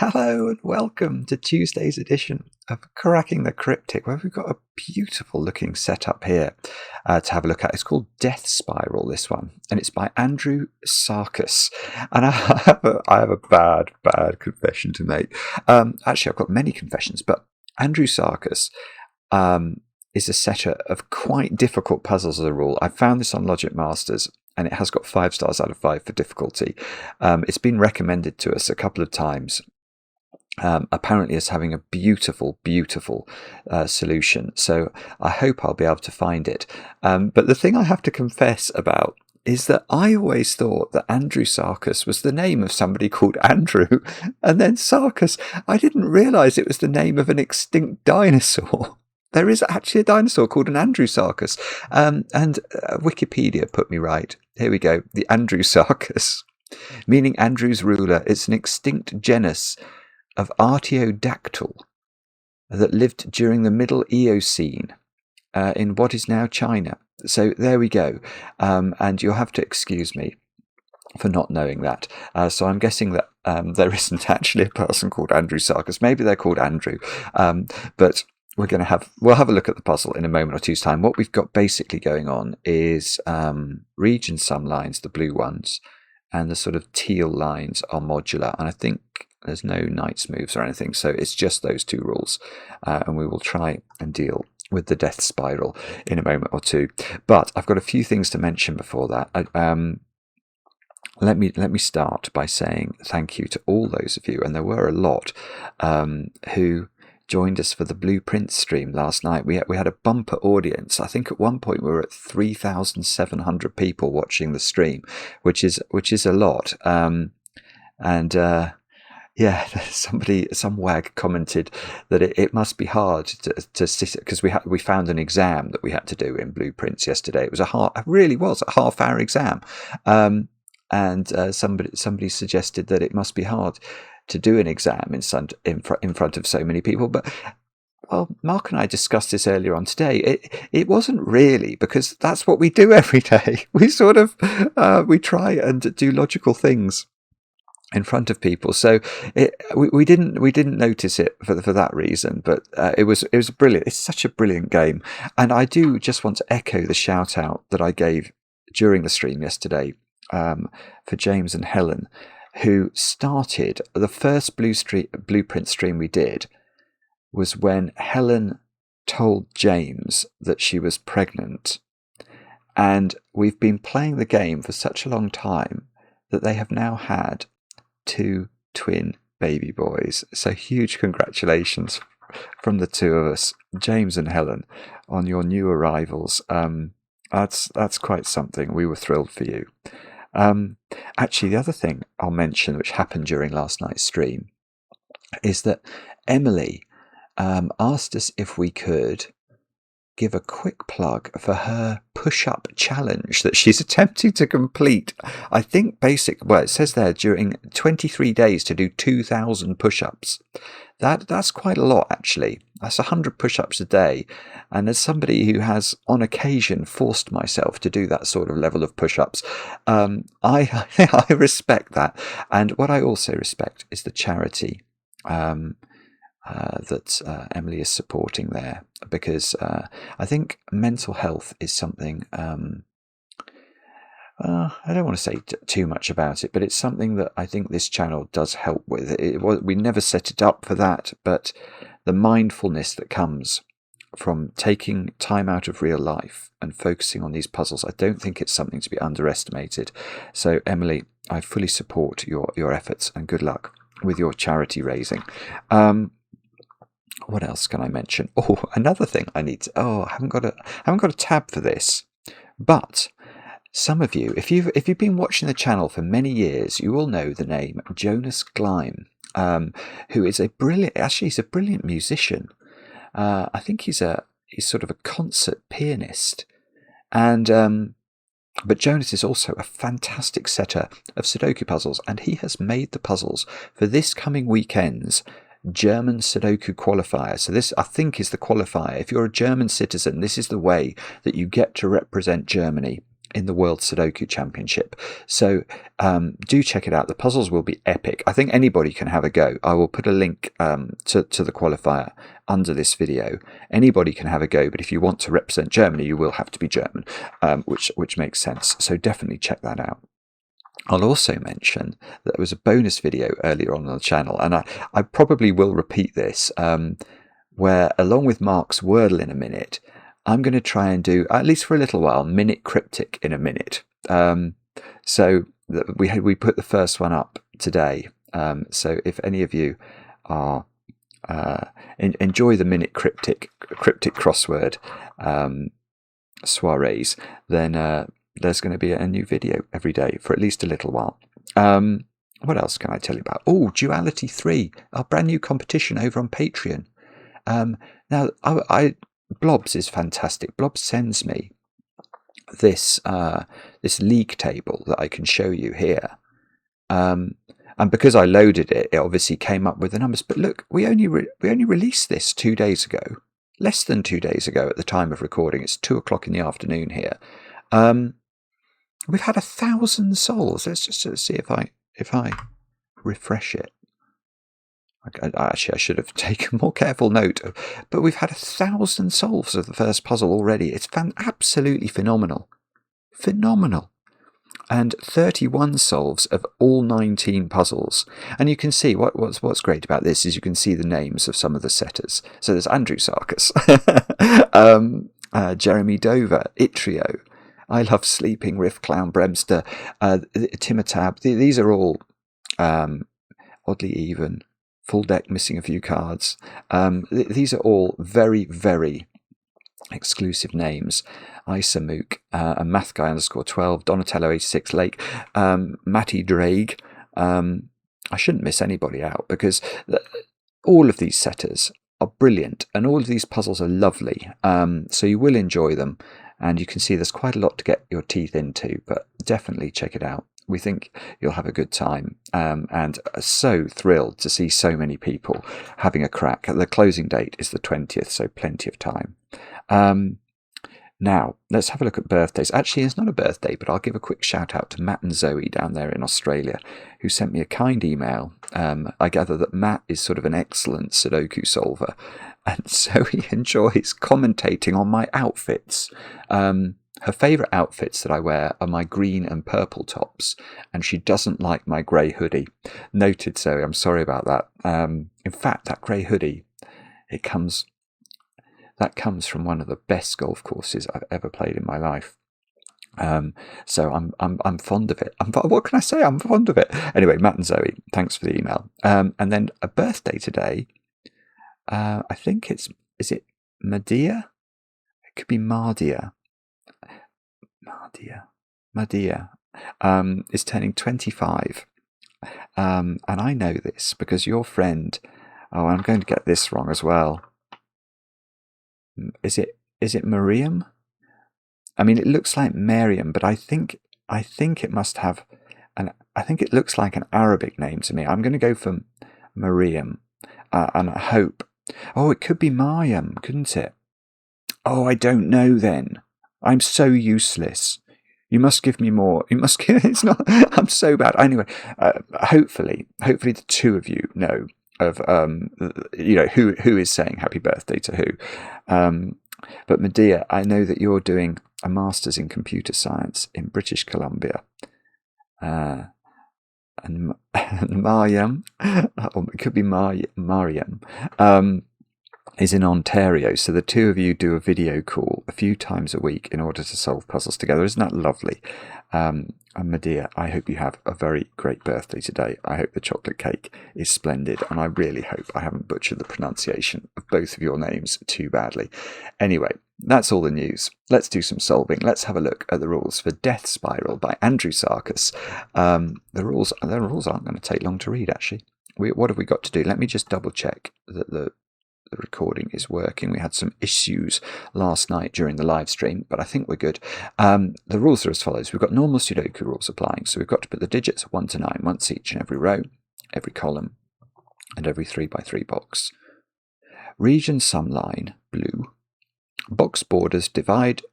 Hello and welcome to Tuesday's edition of Cracking the Cryptic, where we've got a beautiful looking setup here to have a look at. It's called Death Spiral, this one, and it's by Andrewsarchus. And I have a bad confession to make. Actually, I've got many confessions, but Andrewsarchus is a setter of quite difficult puzzles as a rule. I found this on Logic Masters, and it has got 5 stars out of 5 for difficulty. It's been recommended to us a couple of times. Apparently as having a beautiful solution, so I hope I'll be able to find it. But the thing I have to confess about is that I always thought that Andrewsarchus was the name of somebody called Andrew, and then Sarkis, I didn't realise it was the name of an extinct dinosaur. There is actually a dinosaur called an Andrewsarchus, and Wikipedia put me right. Here we go, the Andrewsarchus, meaning Andrew's ruler. It's an extinct genus of artiodactyl that lived during the Middle Eocene in what is now China. So there we go. And you'll have to excuse me for not knowing that. So I'm guessing that there isn't actually a person called Andrewsarchus. Maybe they're called Andrew. But we'll have a look at the puzzle in a moment or two's time. What we've got basically going on is region sum lines, the blue ones, and the sort of teal lines are modular. And I think there's no knights moves or anything, so it's just those 2 rules, and we will try and deal with the death spiral in a moment or two. But I've got a few things to mention before that. Let me start by saying thank you to all those of you, and there were a lot, who joined us for the Blueprint stream last night. We had a bumper audience. I think at one point we were at 3,700 people watching the stream, which is a lot. Yeah, some wag commented that it must be hard to sit, because we found an exam that we had to do in Blueprints yesterday. It was really was a half-hour exam, and somebody suggested that it must be hard to do an exam in front of so many people. But well, Mark and I discussed this earlier on today. It wasn't really, because that's what we do every day. We sort of we try and do logical things in front of people, so we didn't notice it for that reason, but it was brilliant. It's such a brilliant game, and I do just want to echo the shout out that I gave during the stream yesterday for James and Helen, who started the first Blueprint stream we did was when Helen told James that she was pregnant, and we've been playing the game for such a long time that they have now had 2 twin baby boys. So huge congratulations from the 2 of us, James and Helen, on your new arrivals. That's quite something. We were thrilled for you. Actually, the other thing I'll mention, which happened during last night's stream, is that Emily asked us if we could give a quick plug for her push-up challenge that she's attempting to complete. I think it says there during 23 days to do 2,000 push-ups. That's quite a lot, actually. That's 100 push-ups a day. And as somebody who has on occasion forced myself to do that sort of level of push-ups, I respect that. And what I also respect is the charity that Emily is supporting there, because I think mental health is something, I don't want to say too much about it, but it's something that I think this channel does help with. We never set it up for that, but the mindfulness that comes from taking time out of real life and focusing on these puzzles, I don't think it's something to be underestimated. So Emily, I fully support your efforts, and good luck with your charity raising. What else can I mention? Oh, another thing I need to. I haven't got a tab for this. But some of you, if you've been watching the channel for many years, you will know the name Jonas Gleim, who is a brilliant musician. I think he's sort of a concert pianist, and but Jonas is also a fantastic setter of Sudoku puzzles, and he has made the puzzles for this coming weekend's German Sudoku qualifier. So this, I think, is the qualifier. If you're a German citizen, this is the way that you get to represent Germany in the World Sudoku Championship. So do check it out. The puzzles will be epic. I think anybody can have a go. I will put a link to the qualifier under this video. Anybody can have a go, but if you want to represent Germany, you will have to be German, which makes sense. So definitely check that out. I'll also mention that there was a bonus video earlier on the channel, and I probably will repeat this, where along with Mark's Wordle in a minute, I'm going to try and do, at least for a little while, minute cryptic in a minute. So we put the first one up today. So if any of you are enjoy the minute cryptic crossword soirees, then there's going to be a new video every day for at least a little while. What else can I tell you about? Oh, Duality 3, our brand new competition over on Patreon. Now, Blobs is fantastic. Blobs sends me this league table that I can show you here. And because I loaded it, it obviously came up with the numbers. But look, we only released this 2 days ago, less than 2 days ago at the time of recording. It's 2 o'clock in the afternoon here. We've had 1,000 solves. Let's just see if I refresh it. Actually, I should have taken more careful note. But we've had 1,000 solves of the first puzzle already. It's absolutely phenomenal. Phenomenal. And 31 solves of all 19 puzzles. And you can see what's great about this is you can see the names of some of the setters. So there's Andrewsarchus, Jeremy Dover, Itrio, I Love Sleeping, Riff Clown, Bremster, Timotab. These are all oddly even. Full deck, missing a few cards. These are all very, very exclusive names. Isamook, and Mathguy _12, Donatello 86, Lake, Matty Drake. I shouldn't miss anybody out because all of these setters are brilliant and all of these puzzles are lovely. So you will enjoy them. And you can see there's quite a lot to get your teeth into, but definitely check it out. We think you'll have a good time, and are so thrilled to see so many people having a crack. The closing date is the 20th, so plenty of time. Now, let's have a look at birthdays. Actually, it's not a birthday, but I'll give a quick shout out to Matt and Zoe down there in Australia, who sent me a kind email. I gather that Matt is sort of an excellent Sudoku solver, and so he enjoys commentating on my outfits. Her favourite outfits that I wear are my green and purple tops, and she doesn't like my grey hoodie. Noted, Zoe, I'm sorry about that. In fact, that grey hoodie, that comes from one of the best golf courses I've ever played in my life. So I'm fond of it. What can I say? I'm fond of it. Anyway, Matt and Zoe, thanks for the email. And then a birthday today. I think is it Medea? It could be Mardia. Medea is turning 25. And I know this because your friend, I'm going to get this wrong as well. Is it Miriam? I mean, it looks like Miriam, but I think it must have I think it looks like an Arabic name to me. I'm going to go for Miriam, and I hope. Oh, it could be Mariam, couldn't it? Oh, I don't know then. I'm so useless. You must give me more. You must give. It's not. I'm so bad. Anyway, hopefully the two of you know of who is saying happy birthday to who. But Medea, I know that you're doing a master's in computer science in British Columbia. And Mariam, or it could be Mariam, is in Ontario. So the two of you do a video call a few times a week in order to solve puzzles together. Isn't that lovely? And Medea, I hope you have a very great birthday today. I hope the chocolate cake is splendid, and I really hope I haven't butchered the pronunciation of both of your names too badly. Anyway, that's all the news. Let's do some solving. Let's have a look at the rules for Death Spiral by Andrewsarchus. The rules aren't going to take long to read, actually. What have we got to do? Let me just double check that the recording is working. We had some issues last night during the live stream, but I think we're good. The rules are as follows. We've got normal Sudoku rules applying. So we've got to put the digits 1 to 9 once each in every row, every column, and every 3x3 box. Region sum line, blue. Box borders divided,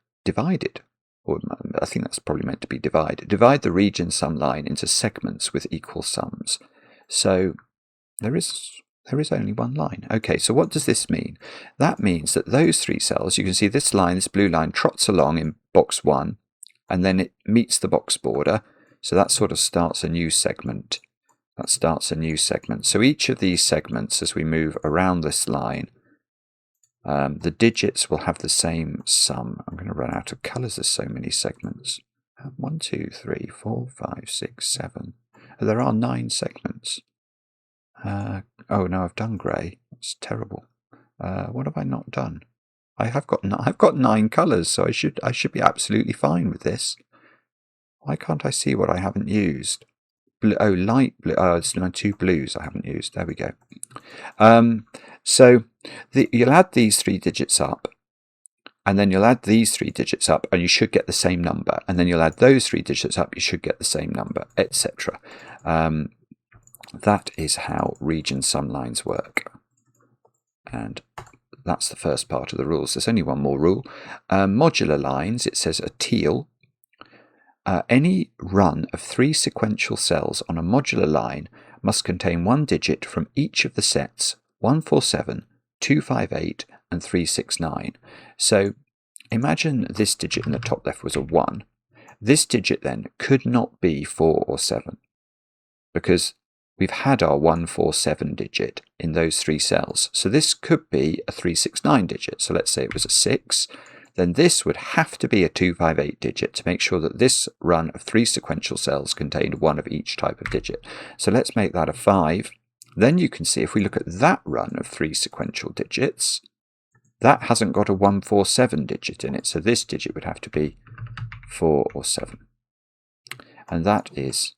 or I think that's probably meant to be divide. Divide the region sum line into segments with equal sums. So there is only one line. Okay, so what does this mean? That means that those 3 cells, you can see this line, this blue line, trots along in box 1, and then it meets the box border. So that sort of starts a new segment. That starts a new segment. So each of these segments, as we move around this line, the digits will have the same sum. I'm going to run out of colours. There's so many segments. 1, 2, 3, 4, 5, 6, 7. There are 9 segments. Oh no, I've done grey. That's terrible. What have I not done? I've got 9 colours, so I should be absolutely fine with this. Why can't I see what I haven't used? Blue, oh, light blue. Oh, it's my 2 blues I haven't used. There we go. So you'll add these 3 digits up, and then you'll add these 3 digits up, and you should get the same number. And then you'll add those 3 digits up, you should get the same number, etc. That is how region sum lines work. And that's the first part of the rules. There's only one more rule. Modular lines, it says a teal. Any run of 3 sequential cells on a modular line must contain 1 digit from each of the sets 147, 258 and 369. So imagine this digit in the top left was a 1. This digit then could not be 4 or 7 because we've had our 147 digit in those 3 cells. So this could be a 369 digit. So let's say it was a 6. Then this would have to be a 258 digit to make sure that this run of 3 sequential cells contained 1 of each type of digit. So let's make that a 5. Then you can see if we look at that run of 3 sequential digits, that hasn't got a 147 digit in it. So this digit would have to be 4 or 7. And that is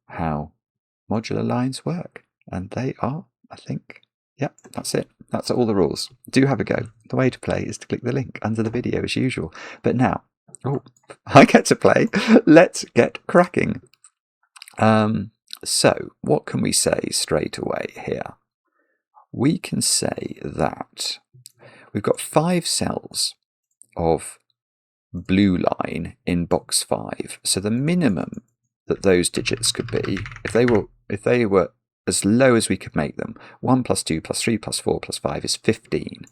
how modular lines work. And they are, I think, yep, that's it. That's all the rules. Do have a go. The way to play is to click the link under the video as usual. But now, oh, I get to play. Let's get cracking. So, what can we say straight away here? We can say that we've got 5 cells of blue line in box 5. So the minimum that those digits could be, if they were as low as we could make them, 1 plus 2 plus 3 plus 4 plus 5 is 15.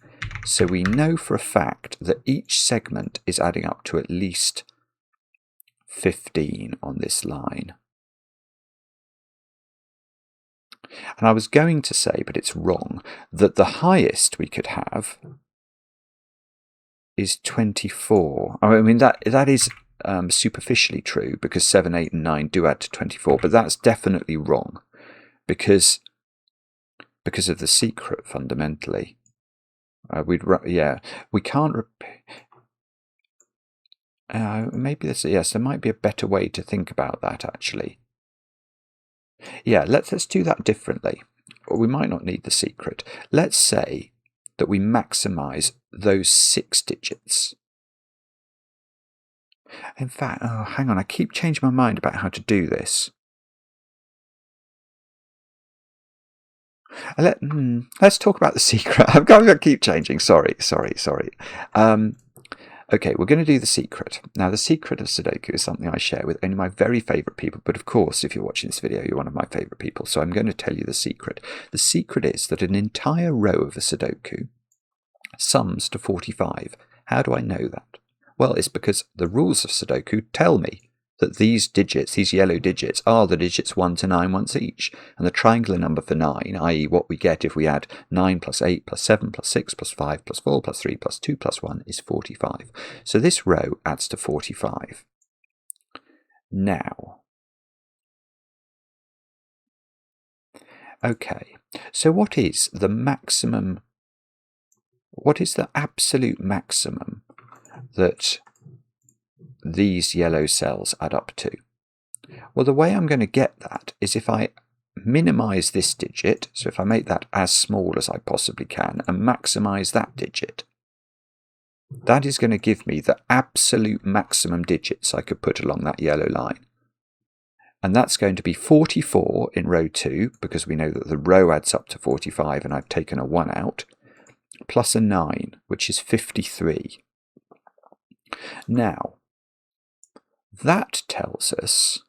So we know for a fact that each segment is adding up to at least 15 on this line. And I was going to say, but it's wrong, that the highest we could have is 24. I mean, that is superficially true because 7, 8 and 9 do add to 24, but that's definitely wrong. Because of the secret, fundamentally, we can't repeat. Maybe there might be a better way to think about that actually. Yeah, let's do that differently. Or we might not need the secret. Let's say that we maximize those 6 digits. In fact, oh, hang on, I keep changing my mind about how to do this. Let's talk about the secret. I'm going to keep changing. Sorry. Okay, we're going to do the secret. Now, the secret of Sudoku is something I share with only my very favourite people. But of course, if you're watching this video, you're one of my favourite people. So I'm going to tell you the secret. The secret is that an entire row of a Sudoku sums to 45. How do I know that? Well, it's because the rules of Sudoku tell me that these digits, these yellow digits, are the digits 1 to 9 once each. And the triangular number for 9, i.e. what we get if we add 9 plus 8 plus 7 plus 6 plus 5 plus 4 plus 3 plus 2 plus 1 is 45. So this row adds to 45. Now, okay, so what is the maximum, what is the absolute maximum that these yellow cells add up to? Well, the way I'm going to get that is if I minimize this digit, so if I make that as small as I possibly can and maximize that digit, that is going to give me the absolute maximum digits I could put along that yellow line. And that's going to be 44 in row 2, because we know that the row adds up to 45 and I've taken a 1 out, plus a 9, which is 53. Now, that tells us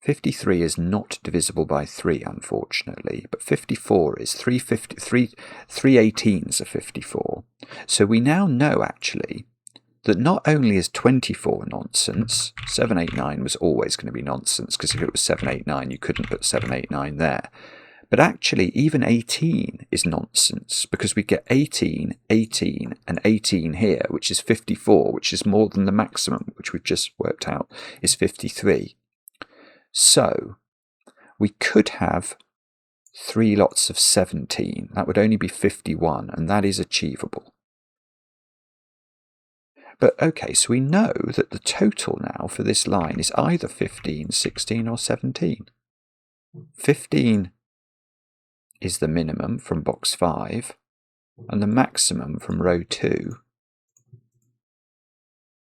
53 is not divisible by 3, unfortunately, but 54 is. 3 18s are 54. So we now know, actually, that not only is 24 nonsense, 789 was always going to be nonsense, because if it was 789, you couldn't put 789 there. But actually, even 18 is nonsense, because we get 18, 18, and 18 here, which is 54, which is more than the maximum, which we've just worked out is 53. So we could have 3 lots of 17. That would only be 51, and that is achievable. But okay, so we know that the total now for this line is either 15, 16, or 17. 15 is the minimum from box 5, and the maximum from row 2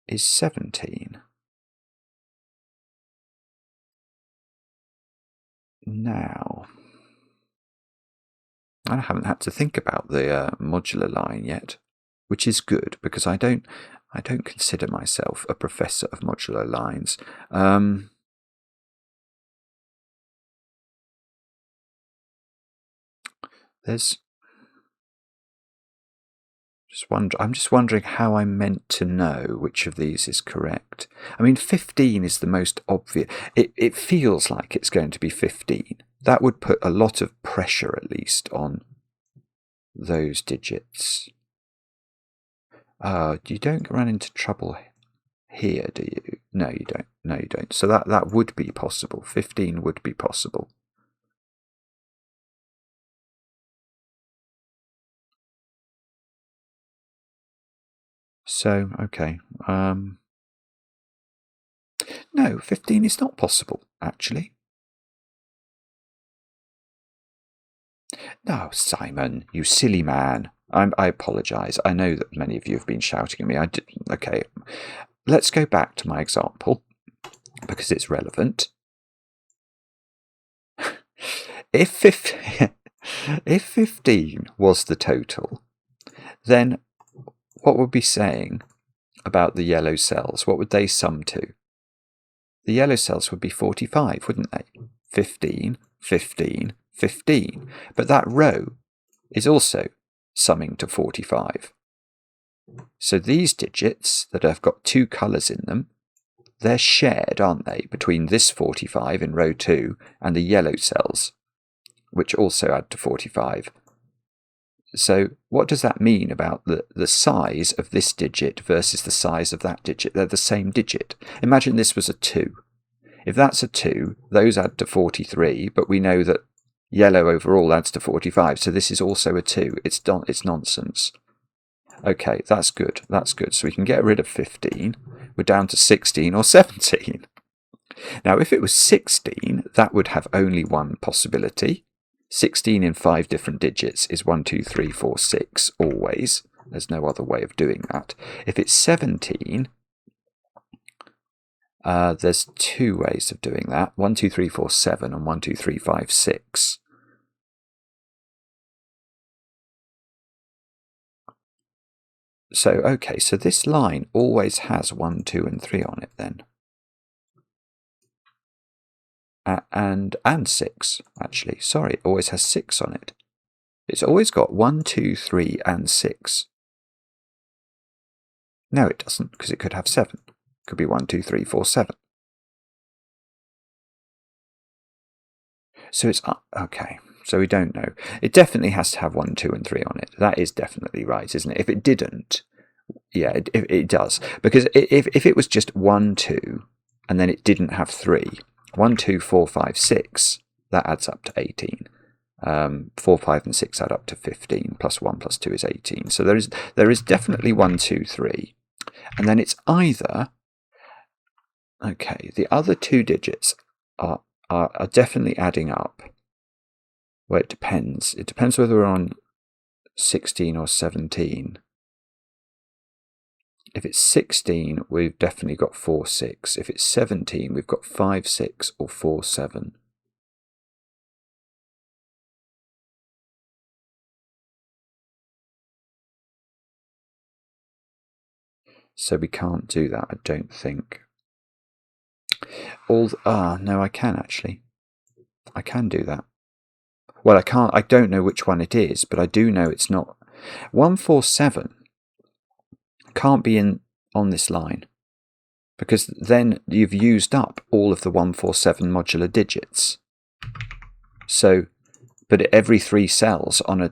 is 17. Now, I haven't had to think about the modular line yet, which is good, because I don't consider myself a professor of modular lines. I'm just wondering how I'm meant to know which of these is correct. I mean, 15 is the most obvious. It feels like it's going to be 15. That would put a lot of pressure, at least, on those digits. You don't run into trouble here, do you? No, you don't. No, you don't. So that would be possible. 15 would be possible. So, okay. No, 15 is not possible, actually. No, Simon, you silly man. I apologise. I know that many of you have been shouting at me. Okay, let's go back to my example, because it's relevant. If 15 was the total, then what would we be saying about the yellow cells? What would they sum to? The yellow cells would be 45, wouldn't they? 15, 15, 15. But that row is also summing to 45. So these digits that have got 2 colours in them, they're shared, aren't they, between this 45 in row 2 and the yellow cells, which also add to 45. So what does that mean about the size of this digit versus the size of that digit? They're the same digit. Imagine this was a 2. If that's a 2, those add to 43, but we know that yellow overall adds to 45, so this is also a 2. It's nonsense. Okay, that's good. That's good. So we can get rid of 15. We're down to 16 or 17. Now, if it was 16, that would have only one possibility. 16 in 5 different digits is 1, 2, 3, 4, 6, always. There's no other way of doing that. If it's 17, there's 2 ways of doing that. 1, 2, 3, 4, 7 and 1, 2, 3, 5, 6. So, okay, so this line always has 1, 2, and 3 on it then. And 6, actually. Sorry, it always has 6 on it. It's always got 1, 2, 3, and 6. No, it doesn't, because it could have 7. It could be 1, 2, 3, 4, 7. So it's okay. So we don't know. It definitely has to have 1, 2, and 3 on it. That is definitely right, isn't it? If it didn't, yeah, it does. Because if it was just 1, 2, and then it didn't have 3, 1, 2, 4, 5, 6, that adds up to 18. 4, 5, and 6 add up to 15. Plus 1 plus 2 is 18. So there is definitely 1, 2, 3. And then it's either, okay, the other 2 digits are definitely adding up. Well, it depends. It depends whether we're on 16 or 17. If it's 16, we've definitely got 4, 6. If it's 17, we've got 5, 6 or 4, 7. So we can't do that, I don't think. No, I can actually. I can do that. Well, I can't. I don't know which one it is, but I do know it's not 147. Can't be on this line, because then you've used up all of the 147 modular digits. So, but every 3 cells on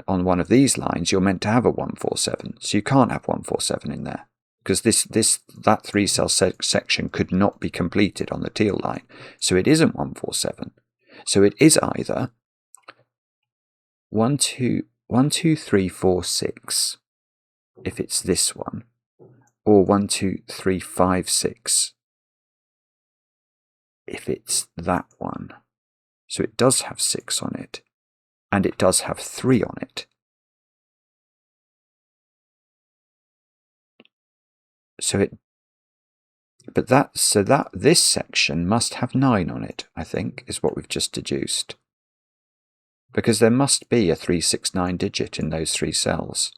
one of these lines, you're meant to have a 147. So you can't have 147 in there, because that 3 cell section could not be completed on the teal line. So it isn't 147. So it is either 1 2 3 4 6 if it's this one, or 1 2 3 5 6 if it's that one. So it does have 6 on it, and it does have 3 on it. So this section must have 9 on it, I think, is what we've just deduced. Because there must be a 369 digit in those 3 cells.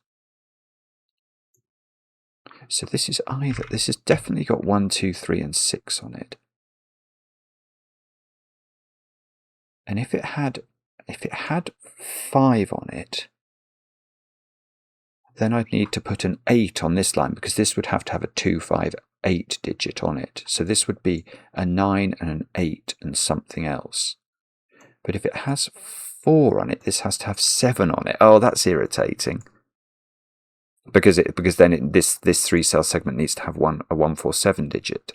So this has definitely got 1, 2, 3, and 6 on it. And if it had 5 on it, then I'd need to put an 8 on this line, because this would have to have a 2, 5, 8 digit on it. So this would be a 9 and an 8 and something else. But if it has 4 on it, this has to have 7 on it. Oh, that's irritating. Because then this 3 cell segment needs to have a 147 digit.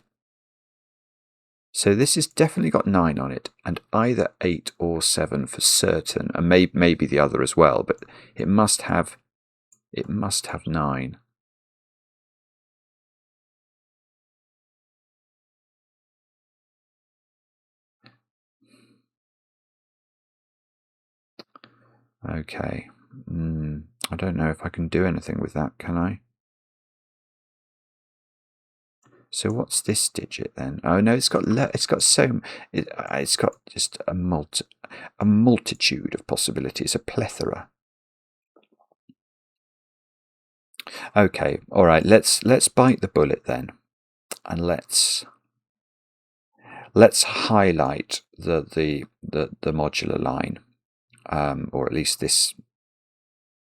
So this has definitely got 9 on it, and either 8 or 7 for certain, and maybe the other as well, but it must have 9. Okay. I don't know if I can do anything with that, can I? So what's this digit then? Oh no, it's got just a multitude of possibilities, a plethora. Okay, all right. Let's bite the bullet then, and let's highlight the modular line, or at least this.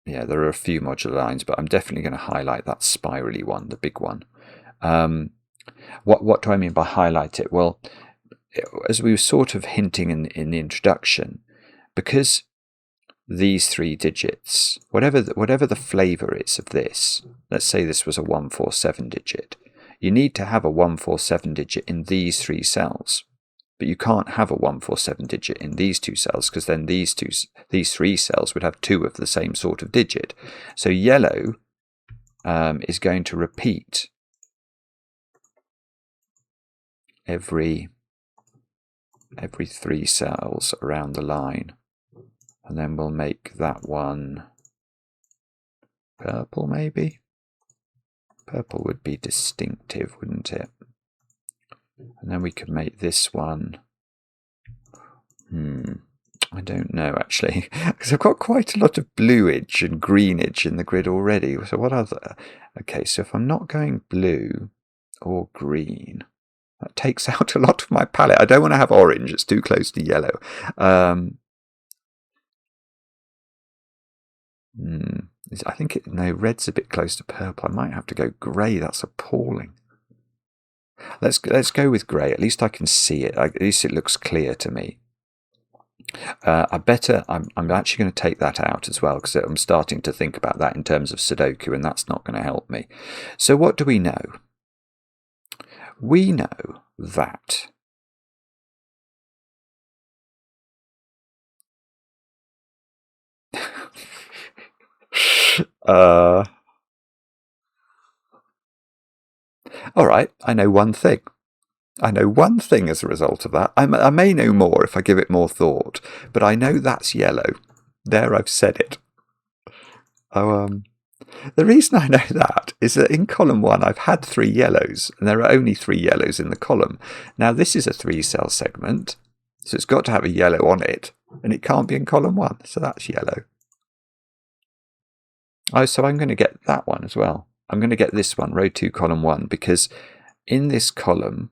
Yeah, there are a few modular lines, but I'm definitely going to highlight that spirally one, the big one. What do I mean by highlight it? Well, as we were sort of hinting in the introduction, because these 3 digits, whatever the flavour is of this, let's say this was a 147 digit, you need to have a 147 digit in these 3 cells. But you can't have a 147 digit in these 2 cells, because then these 3 cells would have 2 of the same sort of digit. So yellow is going to repeat every 3 cells around the line, and then we'll make that one purple. Maybe purple would be distinctive, wouldn't it? And then we could make this one, I don't know actually, because I've got quite a lot of bluage and greenage in the grid already. So what other? Okay, so if I'm not going blue or green, that takes out a lot of my palette. I don't want to have orange, it's too close to yellow. I think no, red's a bit close to purple. I might have to go grey. That's appalling. Let's go with grey. At least I can see it. At least it looks clear to me. I'm actually going to take that out as well, because I'm starting to think about that in terms of Sudoku, and that's not going to help me. So what do we know? We know that all right, I know one thing. I know one thing as a result of that. I may know more if I give it more thought, but I know that's yellow. There, I've said it. The reason I know that is that in column 1 I've had 3 yellows, and there are only 3 yellows in the column. Now this is a 3 cell segment, so it's got to have a yellow on it, and it can't be in column 1, so that's yellow. Oh, so I'm going to get that one as well. I'm going to get this one, row 2, column 1, because in this column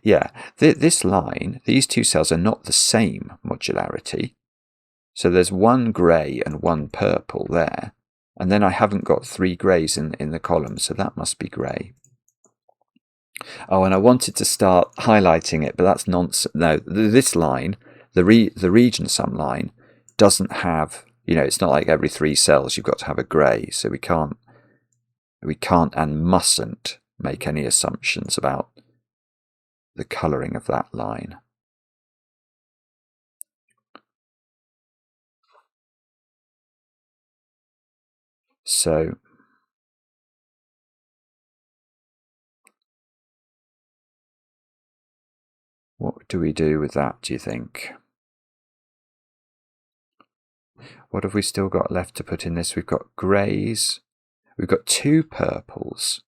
Yeah, this line, these two cells are not the same modularity. So there's one grey and one purple there. And then I haven't got 3 greys in the column, so that must be grey. Oh, and I wanted to start highlighting it, but that's nonsense. No, this line, the region sum line, doesn't have, it's not like every 3 cells you've got to have a grey, so we can't and mustn't make any assumptions about the colouring of that line. So what do we do with that, do you think? What have we still got left to put in this? We've got greys. We've got 2 purples.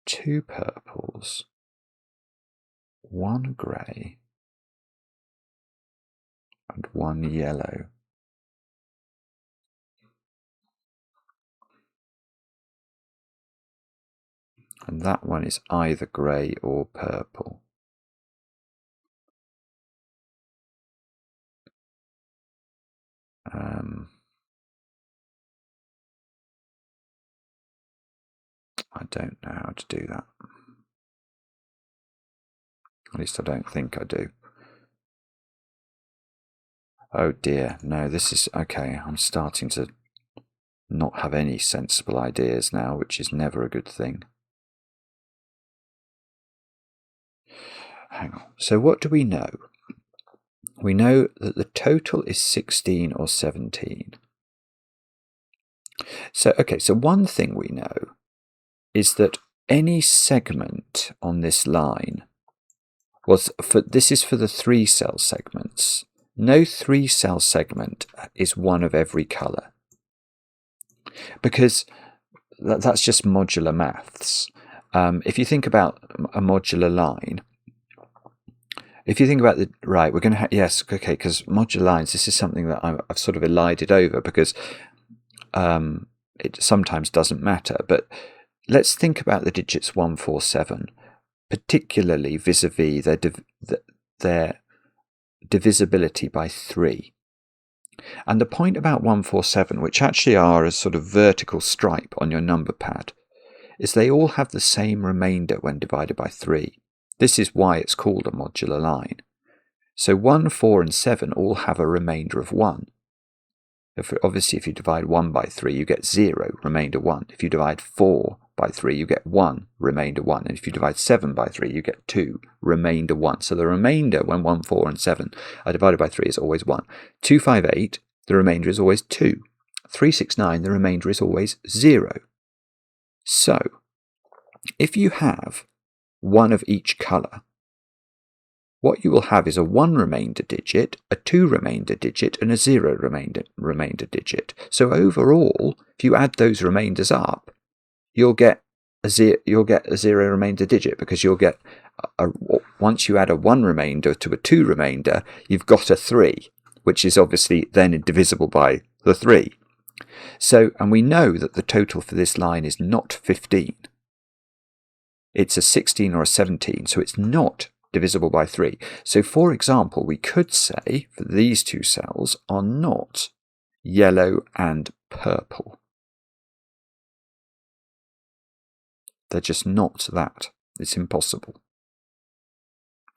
2 purples. 1 grey. And 1 yellow. And that one is either grey or purple. I don't know how to do that. At least I don't think I do. Oh dear, no, this is okay. I'm starting to not have any sensible ideas now, which is never a good thing. Hang on. So what do we know? We know that the total is 16 or 17. So, okay, so one thing we know is that any segment on this line this is for the 3 cell segments. No 3 cell segment is one of every colour. Because that's just modular maths. If you think about a modular line, if you think about right, we're going to yes, okay, because modular lines, this is something that I've sort of elided over because it sometimes doesn't matter. But let's think about the digits 1, 4, 7, particularly vis-a-vis their divisibility by 3. And the point about 1, 4, 7, which actually are a sort of vertical stripe on your number pad, is they all have the same remainder when divided by 3. This is why it's called a modular line. So 1, 4 and 7 all have a remainder of 1. Obviously, if you divide 1 by 3, you get 0, remainder 1. If you divide 4 by 3, you get 1, remainder 1. And if you divide 7 by 3, you get 2, remainder 1. So the remainder when 1, 4 and 7 are divided by 3 is always 1. 2, 5, 8, the remainder is always 2. 3, 6, 9, the remainder is always 0. So if you have one of each colour, what you will have is a 1 remainder digit, a 2 remainder digit, and a 0 remainder digit. So overall, if you add those remainders up, you'll get a 0 remainder digit, because you'll get once you add a 1 remainder to a 2 remainder, you've got a 3, which is obviously then divisible by the 3. So, and we know that the total for this line is not 15. It's a 16 or a 17, so it's not divisible by 3. So, for example, we could say that these 2 cells are not yellow and purple. They're just not that. It's impossible.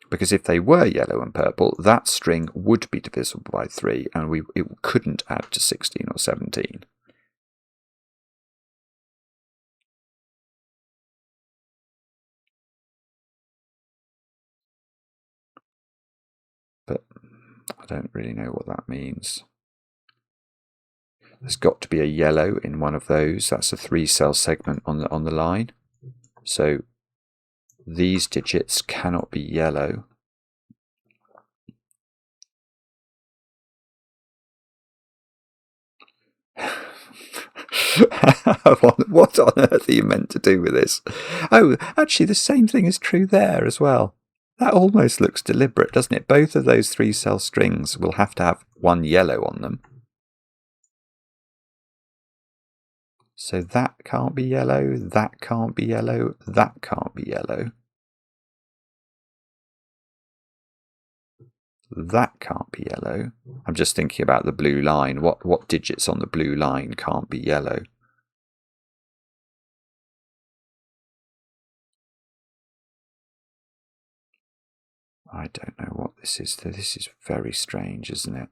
Because if they were yellow and purple, that string would be divisible by 3, and it couldn't add to 16 or 17. But I don't really know what that means. There's got to be a yellow in one of those. That's a 3-cell segment on the line. So these digits cannot be yellow. What on earth are you meant to do with this? Oh, actually the same thing is true there as well. That almost looks deliberate, doesn't it? Both of those 3-cell strings will have to have one yellow on them. So that can't be yellow, that can't be yellow, that can't be yellow. That can't be yellow. I'm just thinking about the blue line. What digits on the blue line can't be yellow? I don't know what this is. This is very strange, isn't it?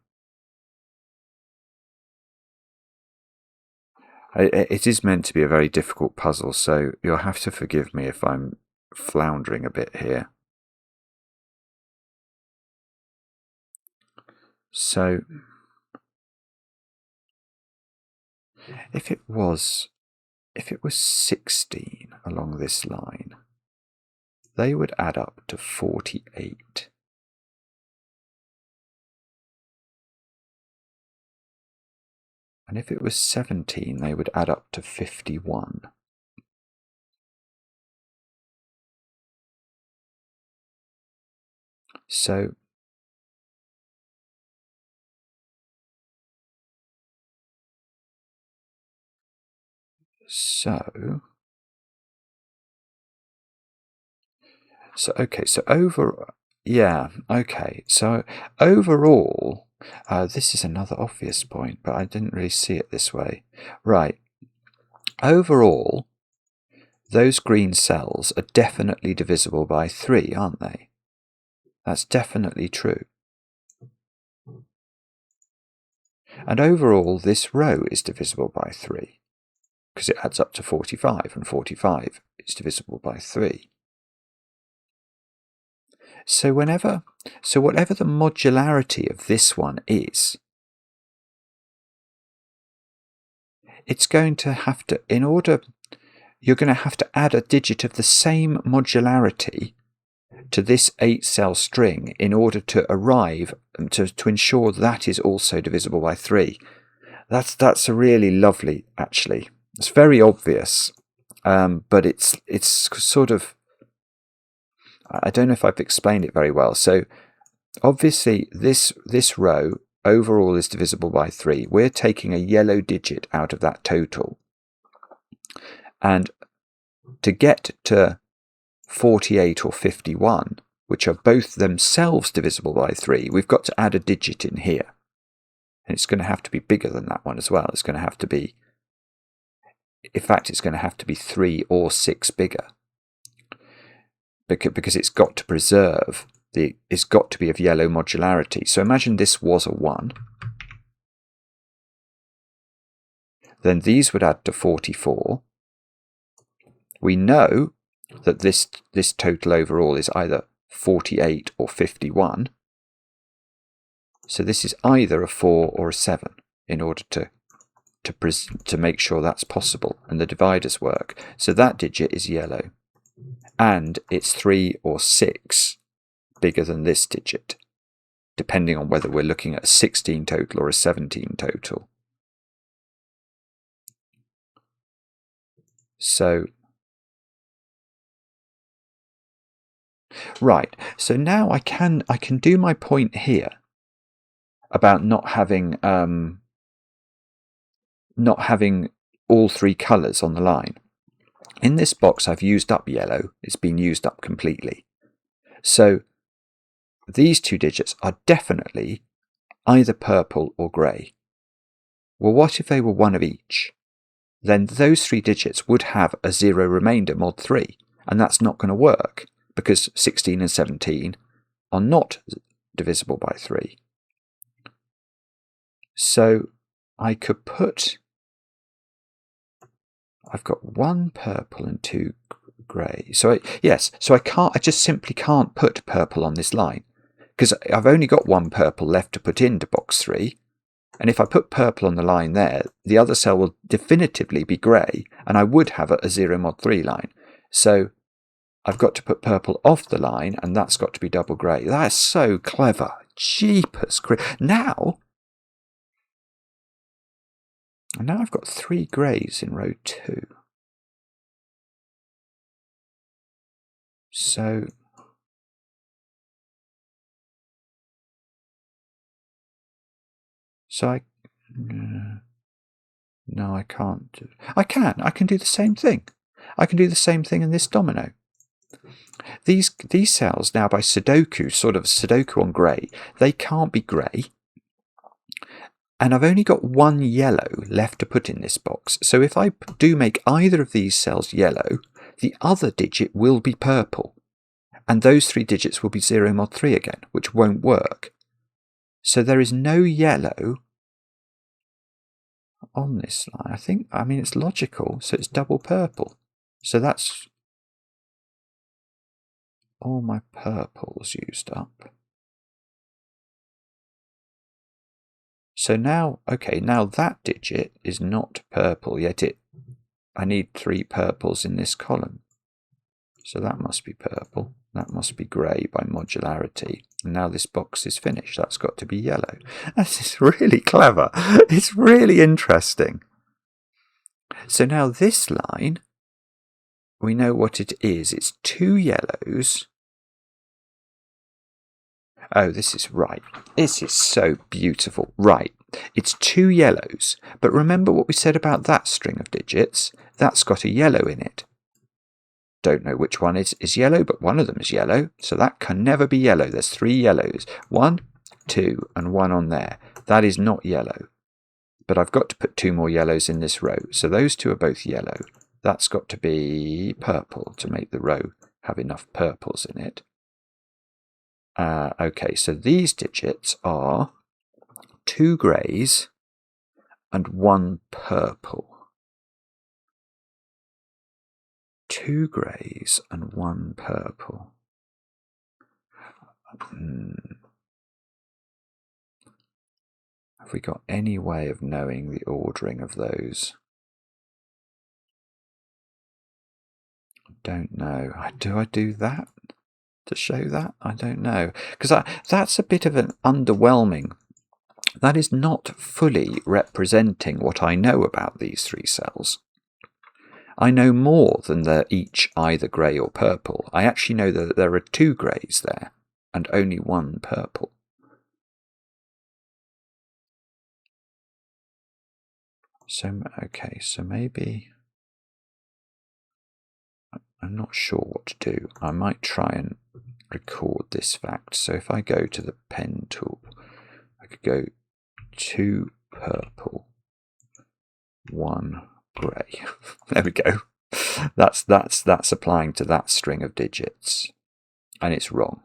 It is meant to be a very difficult puzzle, so you'll have to forgive me if I'm floundering a bit here. So, if it was 16 along this line, they would add up to 48. And if it was 17, they would add up to 51. So okay, so overall, this is another obvious point, but I didn't really see it this way. Right, overall, those green cells are definitely divisible by 3, aren't they? That's definitely true. And overall, this row is divisible by 3, because it adds up to 45, and 45 is divisible by 3. So whatever the modularity of this one is, it's going to have to, you're going to have to add a digit of the same modularity to this 8-cell string in order to arrive to ensure that is also divisible by 3. That's a really lovely, actually. It's very obvious, but it's sort of, I don't know if I've explained it very well. So obviously this row overall is divisible by 3. We're taking a yellow digit out of that total. And to get to 48 or 51, which are both themselves divisible by 3, we've got to add a digit in here. And it's going to have to be bigger than that one as well. It's going to have to be, in fact, it's going to have to be 3 or 6 bigger. Because it's got to preserve, it's got to be of yellow modularity. So imagine this was a 1. Then these would add to 44. We know that this total overall is either 48 or 51. So this is either a 4 or a 7 in order to make sure that's possible and the dividers work. So that digit is yellow. And it's 3 or 6 bigger than this digit, depending on whether we're looking at a 16 total or a 17 total. So, right, so now I can do my point here about not having all 3 colours on the line. In this box, I've used up yellow. It's been used up completely. So these 2 digits are definitely either purple or grey. Well, what if they were one of each? Then those 3 digits would have a 0 remainder mod 3, and that's not going to work because 16 and 17 are not divisible by 3. So I could put, I've got 1 purple and 2 grey. So I just simply can't put purple on this line because I've only got 1 purple left to put into box 3. And if I put purple on the line there, the other cell will definitively be grey, and I would have a 0 mod 3 line. So I've got to put purple off the line, and that's got to be double grey. That's so clever. Jeepers. Now I've got 3 greys in row 2. So No, I can't. I can do the same thing. I can do the same thing in this domino. These cells now by Sudoku, sort of Sudoku on grey, they can't be grey. And I've only got one yellow left to put in this box. So if I do make either of these cells yellow, the other digit will be purple. And those 3 digits will be 0 mod 3 again, which won't work. So there is no yellow on this line. I mean, it's logical, so it's double purple. So that's all my purples used up. So now, okay, now that digit is not purple, yet I need 3 purples in this column. So that must be purple. That must be grey by modularity. And now this box is finished. That's got to be yellow. This is really clever. It's really interesting. So now this line, we know what it is. It's 2 yellows. Oh, this is right. This is so beautiful. Right. It's 2 yellows. But remember what we said about that string of digits? That's got a yellow in it. Don't know which one is yellow, but one of them is yellow. So that can never be yellow. There's 3 yellows. 1, 2, and 1 on there. That is not yellow. But I've got to put 2 more yellows in this row. So those 2 are both yellow. That's got to be purple to make the row have enough purples in it. Okay, so these digits are 2 greys and 1 purple. 2 greys and 1 purple. Have we got any way of knowing the ordering of those? I don't know. Do I do that to show that? I don't know. Because that's a bit of an underwhelming. That is not fully representing what I know about these 3 cells. I know more than they're each either grey or purple. I actually know that there are 2 greys there and only 1 purple. So, okay, so maybe I'm not sure what to do. I might try and record this fact. So if I go to the pen tool, I could go 2 purple, 1 grey. There we go. That's applying to that string of digits, and it's wrong.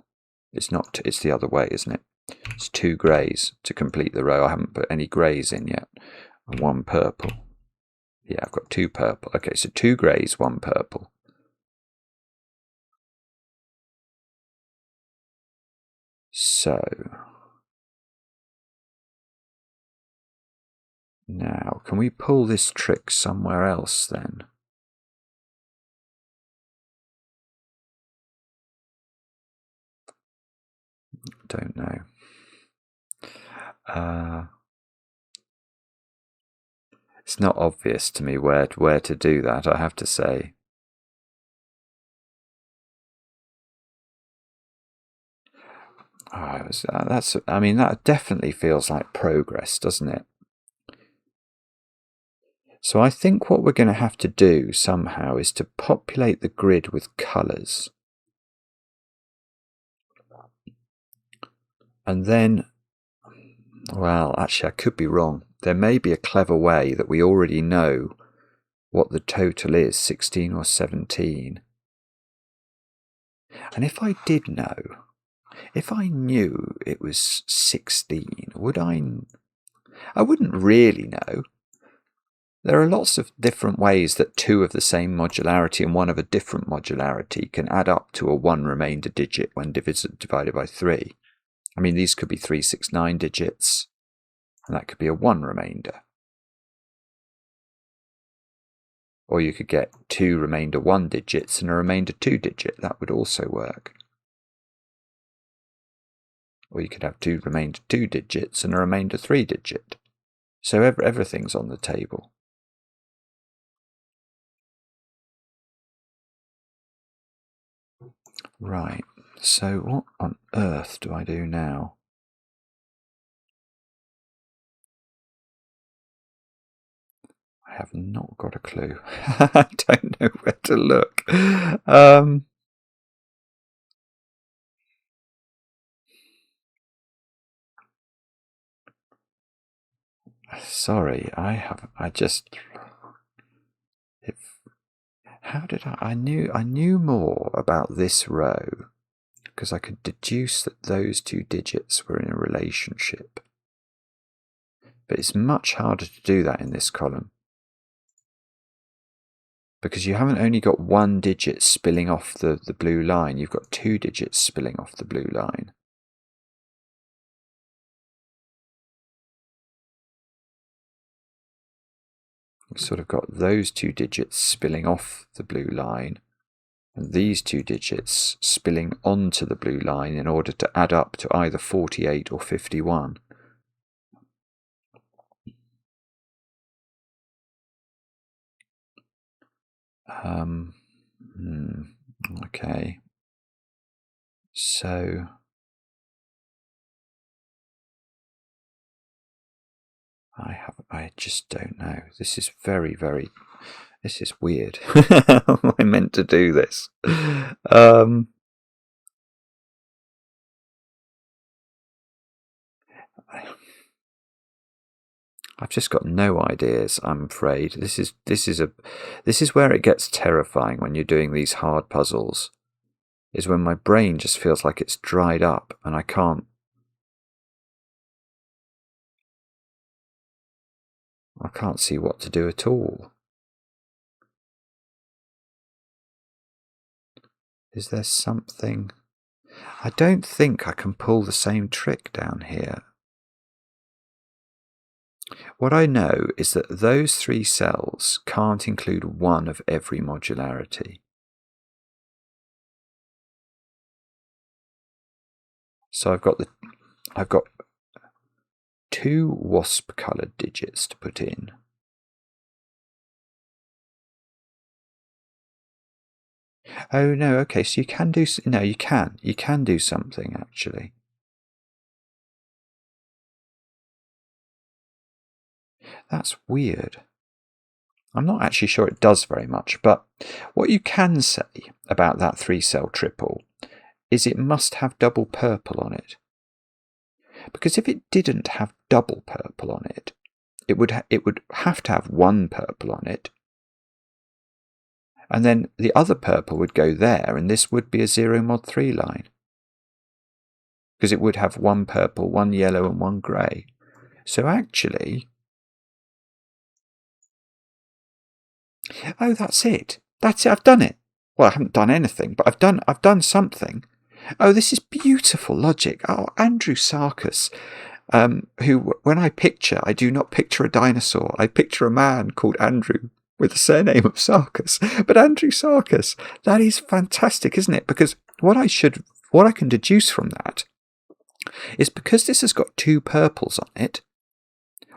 It's not. It's the other way, isn't it? It's 2 greys to complete the row. I haven't put any greys in yet. 1 purple. Yeah, I've got 2 purple. Okay, so 2 greys, 1 purple. So now, can we pull this trick somewhere else then? Don't know. It's not obvious to me where to do that, I have to say. I mean, that definitely feels like progress, doesn't it? So I think what we're going to have to do somehow is to populate the grid with colours. And then, well, actually I could be wrong. There may be a clever way that we already know what the total is, 16 or 17. And if I did know, if I knew it was 16, would I wouldn't really know. There are lots of different ways that 2 of the same modularity and 1 of a different modularity can add up to a 1 remainder digit when divided by 3. I mean, these could be 369 digits, and that could be a 1 remainder. Or you could get 2 remainder 1 digits and a remainder 2 digit. That would also work. Or you could have 2 remainder 2 digits and a remainder 3 digit. So everything's on the table. Right, so what on earth do I do now? I have not got a clue. I don't know where to look. Sorry, how did I knew more about this row because I could deduce that those two digits were in a relationship. But it's much harder to do that in this column because you haven't only got one digit spilling off the blue line, you've got two digits spilling off the blue line. We've sort of got those two digits spilling off the blue line and these two digits spilling onto the blue line in order to add up to either 48 or 51. Okay. So I just don't know. This is this is weird. How am I meant to do this? I've just got no ideas, I'm afraid. This is where it gets terrifying when you're doing these hard puzzles. Is when my brain just feels like it's dried up and I can't see what to do at all. Is there something? I don't think I can pull the same trick down here. What I know is that those three cells can't include one of every modularity. So I've got two wasp-coloured digits to put in. Oh no, okay, so you can do something actually. That's weird. I'm not actually sure it does very much, but what you can say about that 3-cell triple is it must have double purple on it. Because if it didn't have double purple on it, it would have to have one purple on it. And then the other purple would go there, and this would be a 0 mod 3 line. Because it would have one purple, one yellow, and one grey. So actually... Oh, that's it. That's it. I've done it. Well, I haven't done anything, but I've done something. Oh, this is beautiful logic. Oh, Andrewsarchus, who, when I picture, I do not picture a dinosaur. I picture a man called Andrew with the surname of Sarkis. But Andrewsarchus, that is fantastic, isn't it? Because what I can deduce from that is because this has got two purples on it,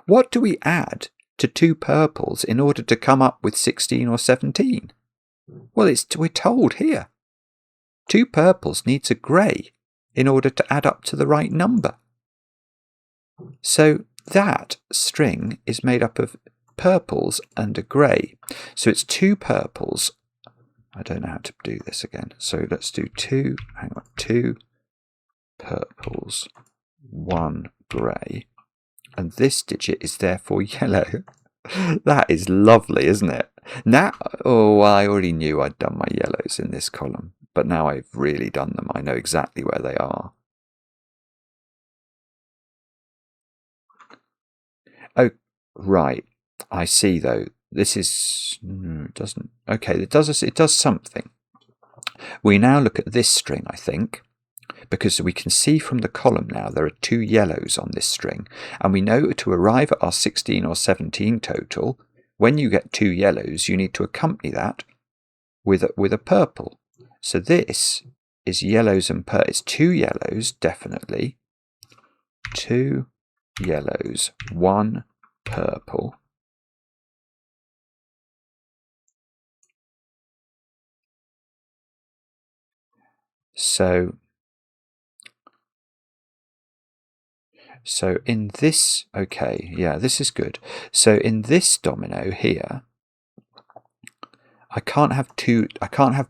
what do we add to two purples in order to come up with 16 or 17? Well, we're told here. Two purples needs a grey in order to add up to the right number. So that string is made up of purples and a grey. So it's two purples. I don't know how to do this again. So let's do two purples, one grey. And this digit is therefore yellow. That is lovely, isn't it? Now, I already knew I'd done my yellows in this column, but now I've really done them. I know exactly where they are. Oh, right. I see, though. This is... doesn't... Okay, it does something. We now look at this string, I think, because we can see from the column now there are two yellows on this string, and we know to arrive at our 16 or 17 total, when you get two yellows, you need to accompany that with a purple. So this is yellows and purple. It's two yellows, definitely. Two yellows, one purple. So So in this, okay, yeah, this is good. So in this domino here, I can't have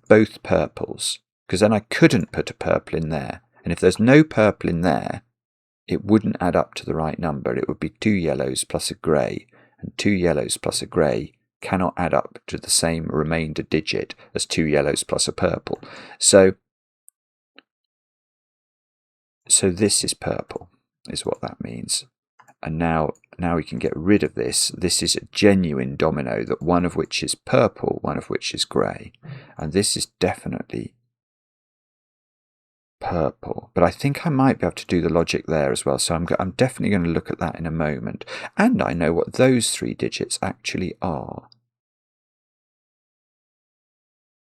both purples, because then I couldn't put a purple in there. And if there's no purple in there, it wouldn't add up to the right number. It would be 2 yellows plus a grey, and 2 yellows plus a grey cannot add up to the same remainder digit as 2 yellows plus a purple. So this is purple, is what that means. And now we can get rid of this. This is a genuine domino, that one of which is purple, one of which is grey. And this is definitely purple. But I think I might be able to do the logic there as well. So I'm definitely going to look at that in a moment. And I know what those 3 digits actually are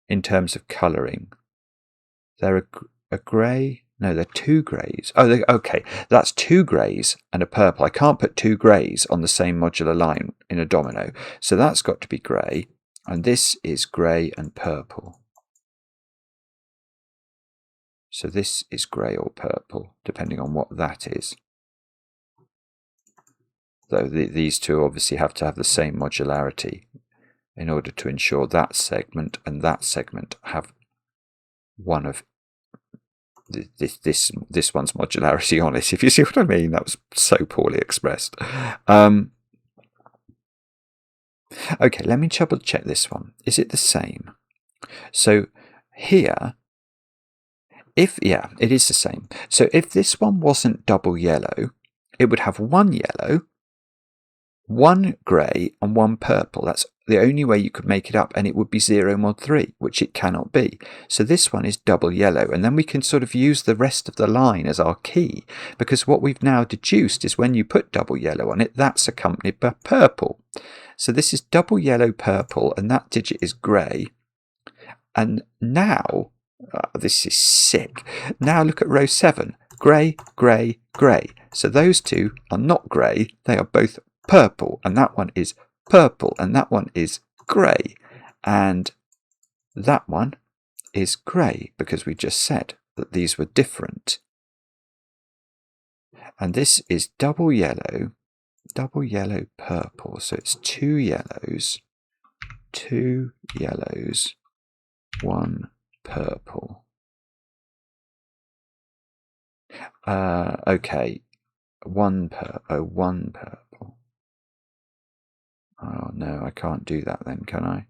in terms of colouring. They're a grey. No, they're 2 greys. Oh, okay. That's 2 greys and a purple. I can't put 2 greys on the same modular line in a domino. So that's got to be grey. And this is grey and purple. So this is grey or purple, depending on what that is. Though these two obviously have to have the same modularity in order to ensure that segment and that segment have one of this one's modularity on it, if you see what I mean. That was so poorly expressed. Okay, let me double check this one. Is it the same? So here, yeah, it is the same. So if this one wasn't double yellow, it would have 1 yellow, 1 grey and 1 purple. That's the only way you could make it up, and it would be 0 mod 3, which it cannot be. So this one is double yellow, and then we can sort of use the rest of the line as our key, because what we've now deduced is when you put double yellow on it, that's accompanied by purple. So this is double yellow purple, and that digit is grey. And now, this is sick. Now look at row 7. Grey, grey, grey. So those two are not grey, they are both purple, and that one is purple, and that one is grey, and that one is grey, because we just said that these were different. And this is double yellow, purple. So it's 2 yellows, 1 purple. Okay, 1 purple. Oh no, I can't do that then, can I?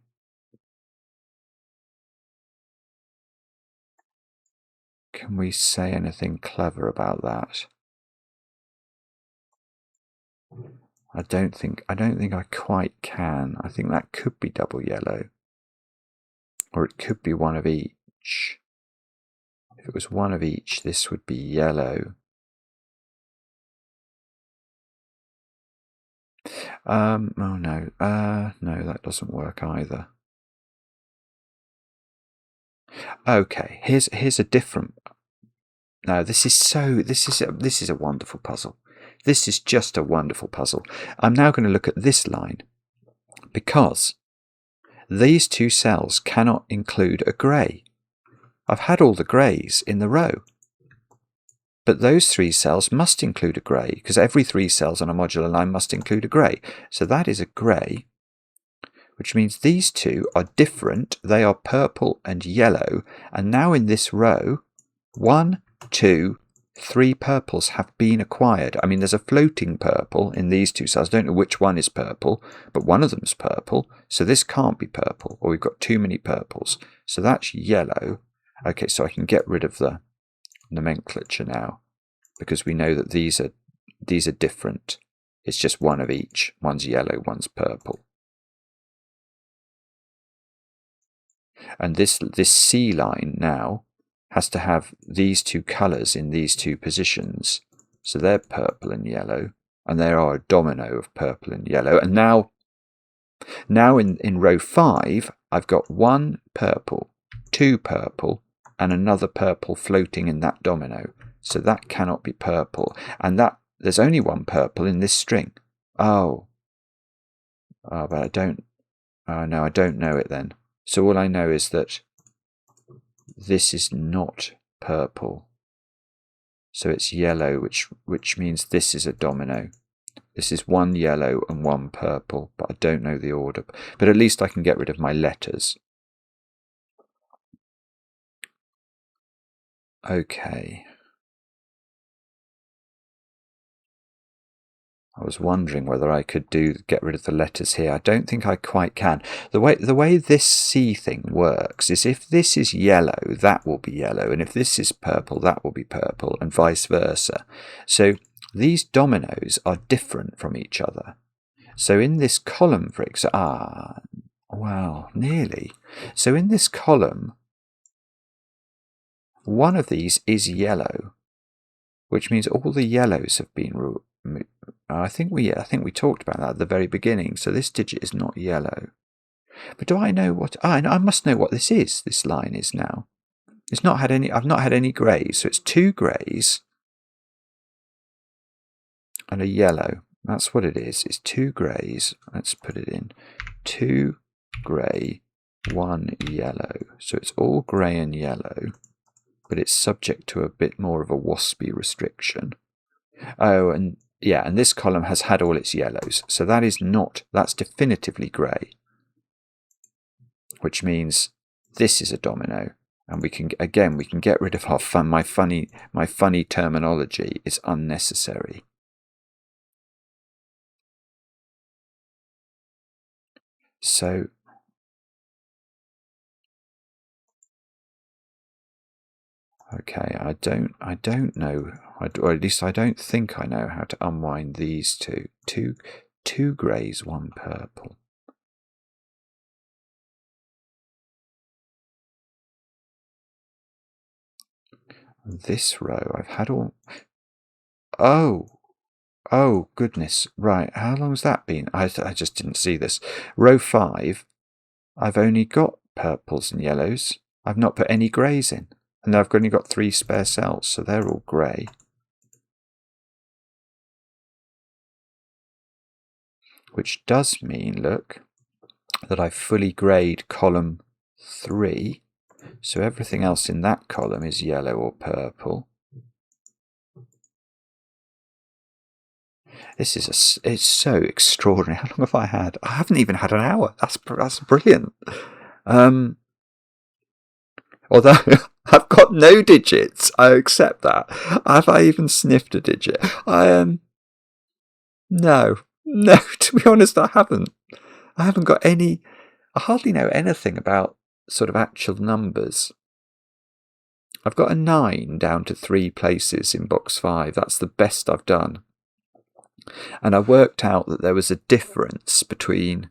Can we say anything clever about that? I don't think I quite can. I think that could be double yellow. Or it could be one of each. If it was one of each, this would be yellow. Oh no. No, that doesn't work either. Okay, here's a different. No, this is a wonderful puzzle. This is just a wonderful puzzle. I'm now going to look at this line, because these 2 cells cannot include a grey. I've had all the greys in the row. But those 3 cells must include a grey, because every 3 cells on a modular line must include a grey. So that is a grey, which means these 2 are different. They are purple and yellow. And now in this row, 1, 2, 3 purples have been acquired. I mean, there's a floating purple in these 2 cells. I don't know which one is purple, but one of them's purple. So this can't be purple, or we've got too many purples. So that's yellow. Okay, so I can get rid of the nomenclature now, because we know that these are different. It's just one of each. One's yellow, one's purple. And this C line now has to have these 2 colours in these 2 positions. So they're purple and yellow, and there are a domino of purple and yellow. And now in row 5, I've got 1 purple, 2 purple, and another purple floating in that domino. So that cannot be purple. And there's only 1 purple in this string. Oh, but I don't know it then. So all I know is that this is not purple. So it's yellow, which means this is a domino. This is one yellow and one purple, but I don't know the order. But at least I can get rid of my letters. Okay. I was wondering whether I could get rid of the letters here. I don't think I quite can. The way this C thing works is if this is yellow, that will be yellow, and if this is purple, that will be purple, and vice versa. So these dominoes are different from each other. So in this column, for example, well, nearly. So in this column, one of these is yellow, which means all the yellows have been removed. I think we talked about that at the very beginning. So this digit is not yellow. But do I know what? I must know what this is. This line is now. It's not had any. I've not had any greys. So it's 2 greys and a yellow. That's what it is. It's 2 greys. Let's put it in. 2 grey, 1 yellow. So it's all grey and yellow, but it's subject to a bit more of a waspy restriction. Oh, and yeah, and this column has had all its yellows. So that's definitively grey, which means this is a domino. And we can get rid of our my funny terminology is unnecessary. So okay, I don't know, or at least I don't think I know how to unwind these two. Two greys, 1 purple. This row, I've had all. Oh goodness! Right, how long has that been? I just didn't see this. Row 5, I've only got purples and yellows. I've not put any greys in. And I've only got 3 spare cells, so they're all grey. Which does mean, look, that I've fully greyed column 3. So everything else in that column is yellow or purple. It's so extraordinary. How long have I had? I haven't even had an hour. That's brilliant. Although I've got no digits, I accept that. Have I even sniffed a digit? No. To be honest, I haven't. I haven't got any. I hardly know anything about sort of actual numbers. I've got a 9 down to 3 places in box 5. That's the best I've done. And I worked out that there was a difference between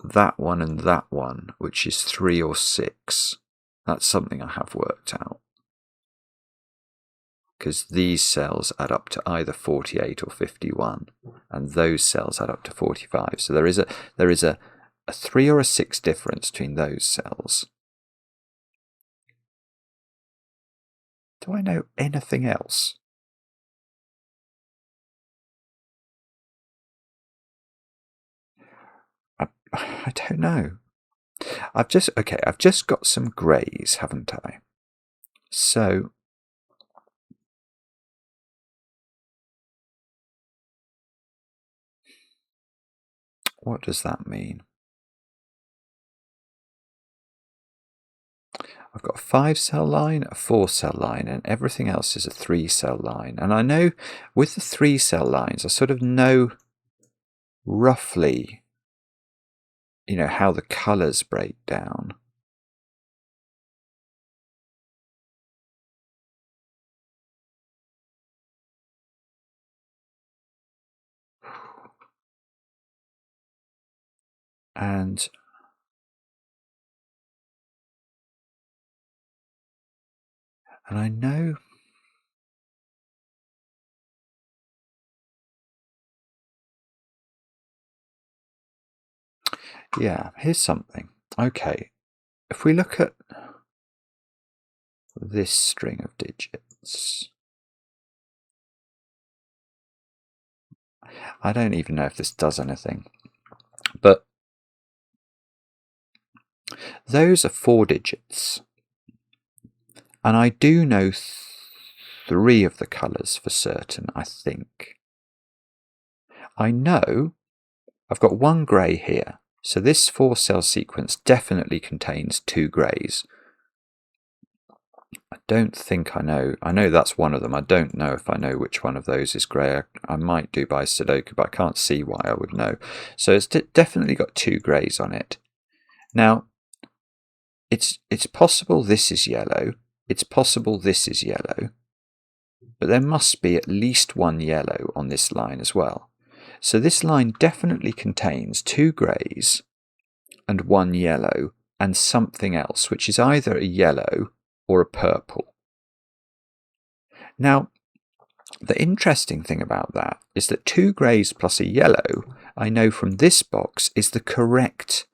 that one and that one, which is 3 or 6. That's something I have worked out. Because these cells add up to either 48 or 51, and those cells add up to 45. So there is a 3 or a 6 difference between those cells. Do I know anything else? I don't know. I've just got some greys, haven't I? So what does that mean? I've got a 5-cell line, a 4-cell line, and everything else is a 3-cell line. And I know with the 3-cell lines, I sort of know roughly, how the colours break down. And I know here's something. Okay, if we look at this string of digits, I don't even know if this does anything, but those are 4 digits, and I do know 3 of the colours for certain, I think. I know I've got 1 grey here, so this 4-cell sequence definitely contains 2 greys. I don't think I know. I know that's one of them. I don't know if I know which one of those is grey. I might do by Sudoku, but I can't see why I would know. So it's definitely got 2 greys on it. Now, it's possible this is yellow. It's possible this is yellow. But there must be at least 1 yellow on this line as well. So this line definitely contains 2 greys and 1 yellow and something else, which is either a yellow or a purple. Now, the interesting thing about that is that 2 greys plus a yellow, I know from this box, is the correct,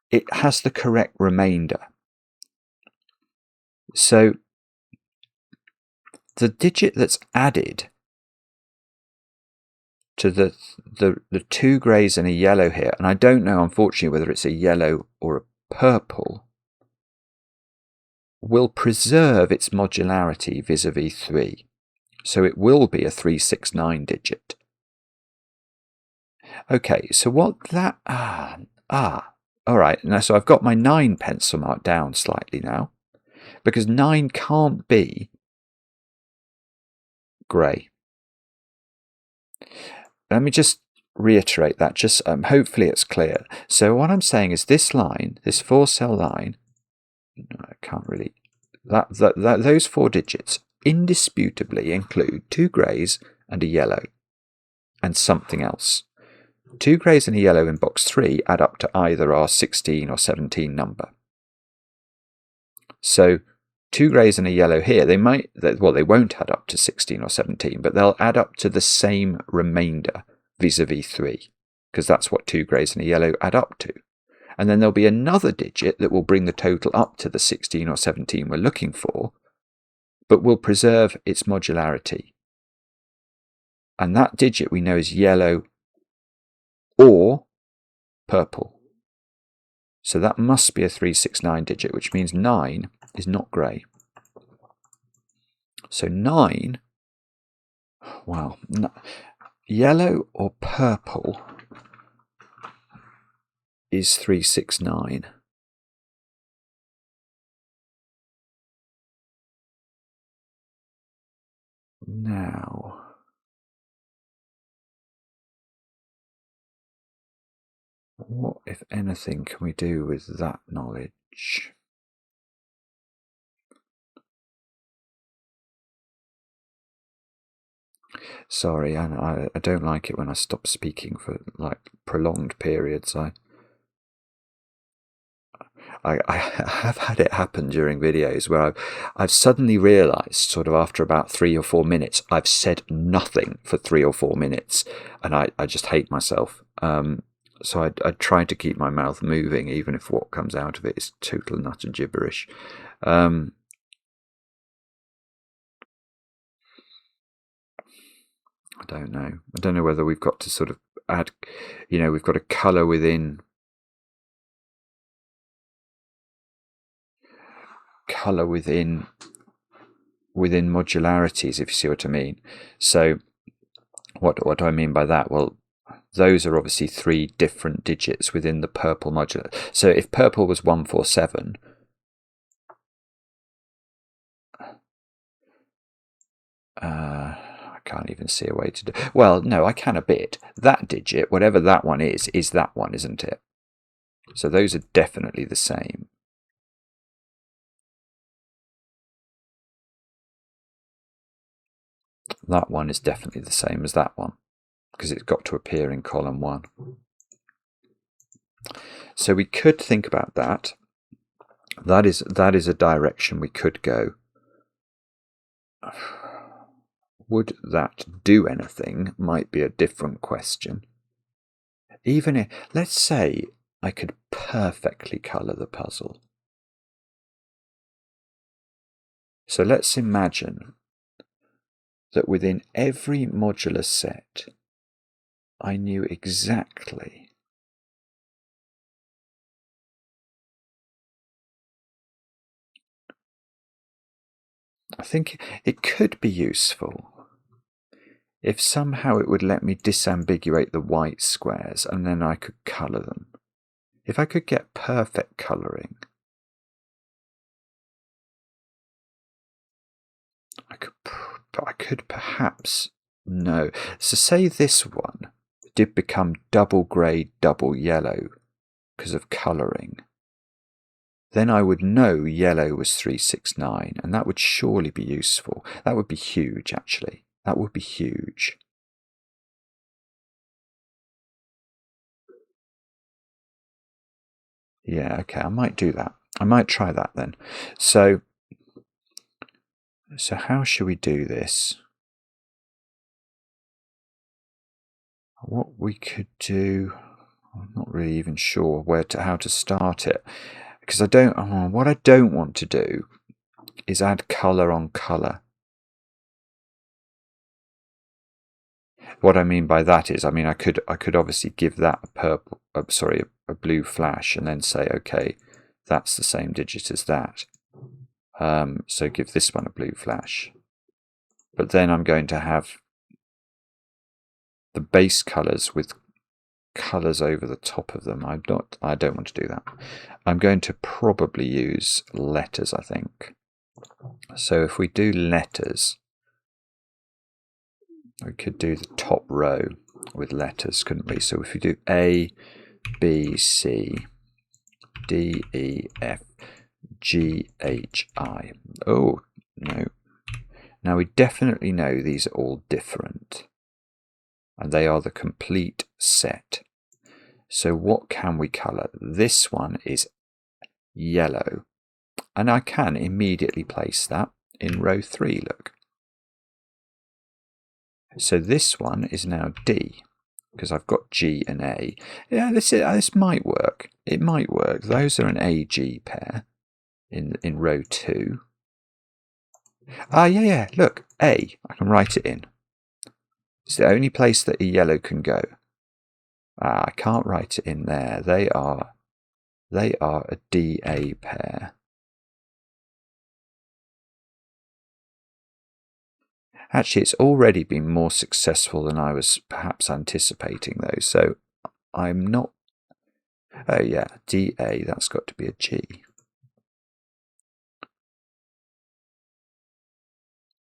it has the correct remainder. So the digit that's added to the 2 greys and a yellow here, and I don't know unfortunately whether it's a yellow or a purple, will preserve its modularity vis-a-vis 3. So it will be a 369 digit. Okay, so what that... alright, now so I've got my 9 pencil marked down slightly now, because 9 can't be grey. Let me just reiterate that, just hopefully it's clear. So what I'm saying is this line, this 4-cell line, I can't really... those 4 digits indisputably include 2 greys and a yellow and something else. 2 greys and a yellow in box 3 add up to either our 16 or 17 number. So 2 greys and a yellow here, they won't add up to 16 or 17, but they'll add up to the same remainder vis-a-vis 3, because that's what 2 greys and a yellow add up to. And then there'll be another digit that will bring the total up to the 16 or 17 we're looking for, but will preserve its modularity. And that digit we know is yellow or purple. So that must be a 369 digit, which means 9 is not grey. So 9, well, yellow or purple is 369. Now, what, if anything, can we do with that knowledge? Sorry, I don't like it when I stop speaking for like prolonged periods. I have had it happen during videos where I've suddenly realised, sort of after about 3 or 4 minutes, I've said nothing for 3 or 4 minutes, and I just hate myself. So I try to keep my mouth moving, even if what comes out of it is total and utter gibberish. I don't know. I don't know whether we've got to sort of add, we've got a colour within modularities, if you see what I mean. So what do I mean by that? Well, those are obviously 3 different digits within the purple modular. So if purple was 147, I can't even see a way to do... Well, no, I can a bit. That digit, whatever that one is that one, isn't it? So those are definitely the same. That one is definitely the same as that one, because it's got to appear in column 1. So we could think about that. That is a direction we could go. Would that do anything might be a different question. Even if, let's say, I could perfectly colour the puzzle. So let's imagine that within every modular set, I knew exactly I think it could be useful if somehow it would let me disambiguate the white squares and then I could colour them. If I could get perfect colouring, I could perhaps know. So say this one did become double grey, double yellow because of colouring. Then I would know yellow was 369, and that would surely be useful. That would be huge, actually. That would be huge. Yeah, okay, I might do that. I might try that then. So how should we do this? What we could do, I'm not really even sure how to start it, because what I don't want to do is add colour on colour. What I mean by that is, I could obviously give that a blue flash, and then say, okay, that's the same digit as that. So give this one a blue flash. But then I'm going to have the base colours with colours over the top of them. I don't want to do that. I'm going to probably use letters, I think. So if we do letters, we could do the top row with letters, couldn't we? So if we do A, B, C, D, E, F, G, H, I. Oh, no. Now we definitely know these are all different, and they are the complete set. So what can we colour? This one is yellow, and I can immediately place that in row 3, look. So this one is now D, because I've got G and A. Yeah, this might work. It might work. Those are an AG pair in row 2. Yeah, look, A. I can write it in. It's the only place that a yellow can go. I can't write it in there. They are a DA pair. Actually, it's already been more successful than I was perhaps anticipating, though. So I'm not. Oh yeah, DA. That's got to be a G.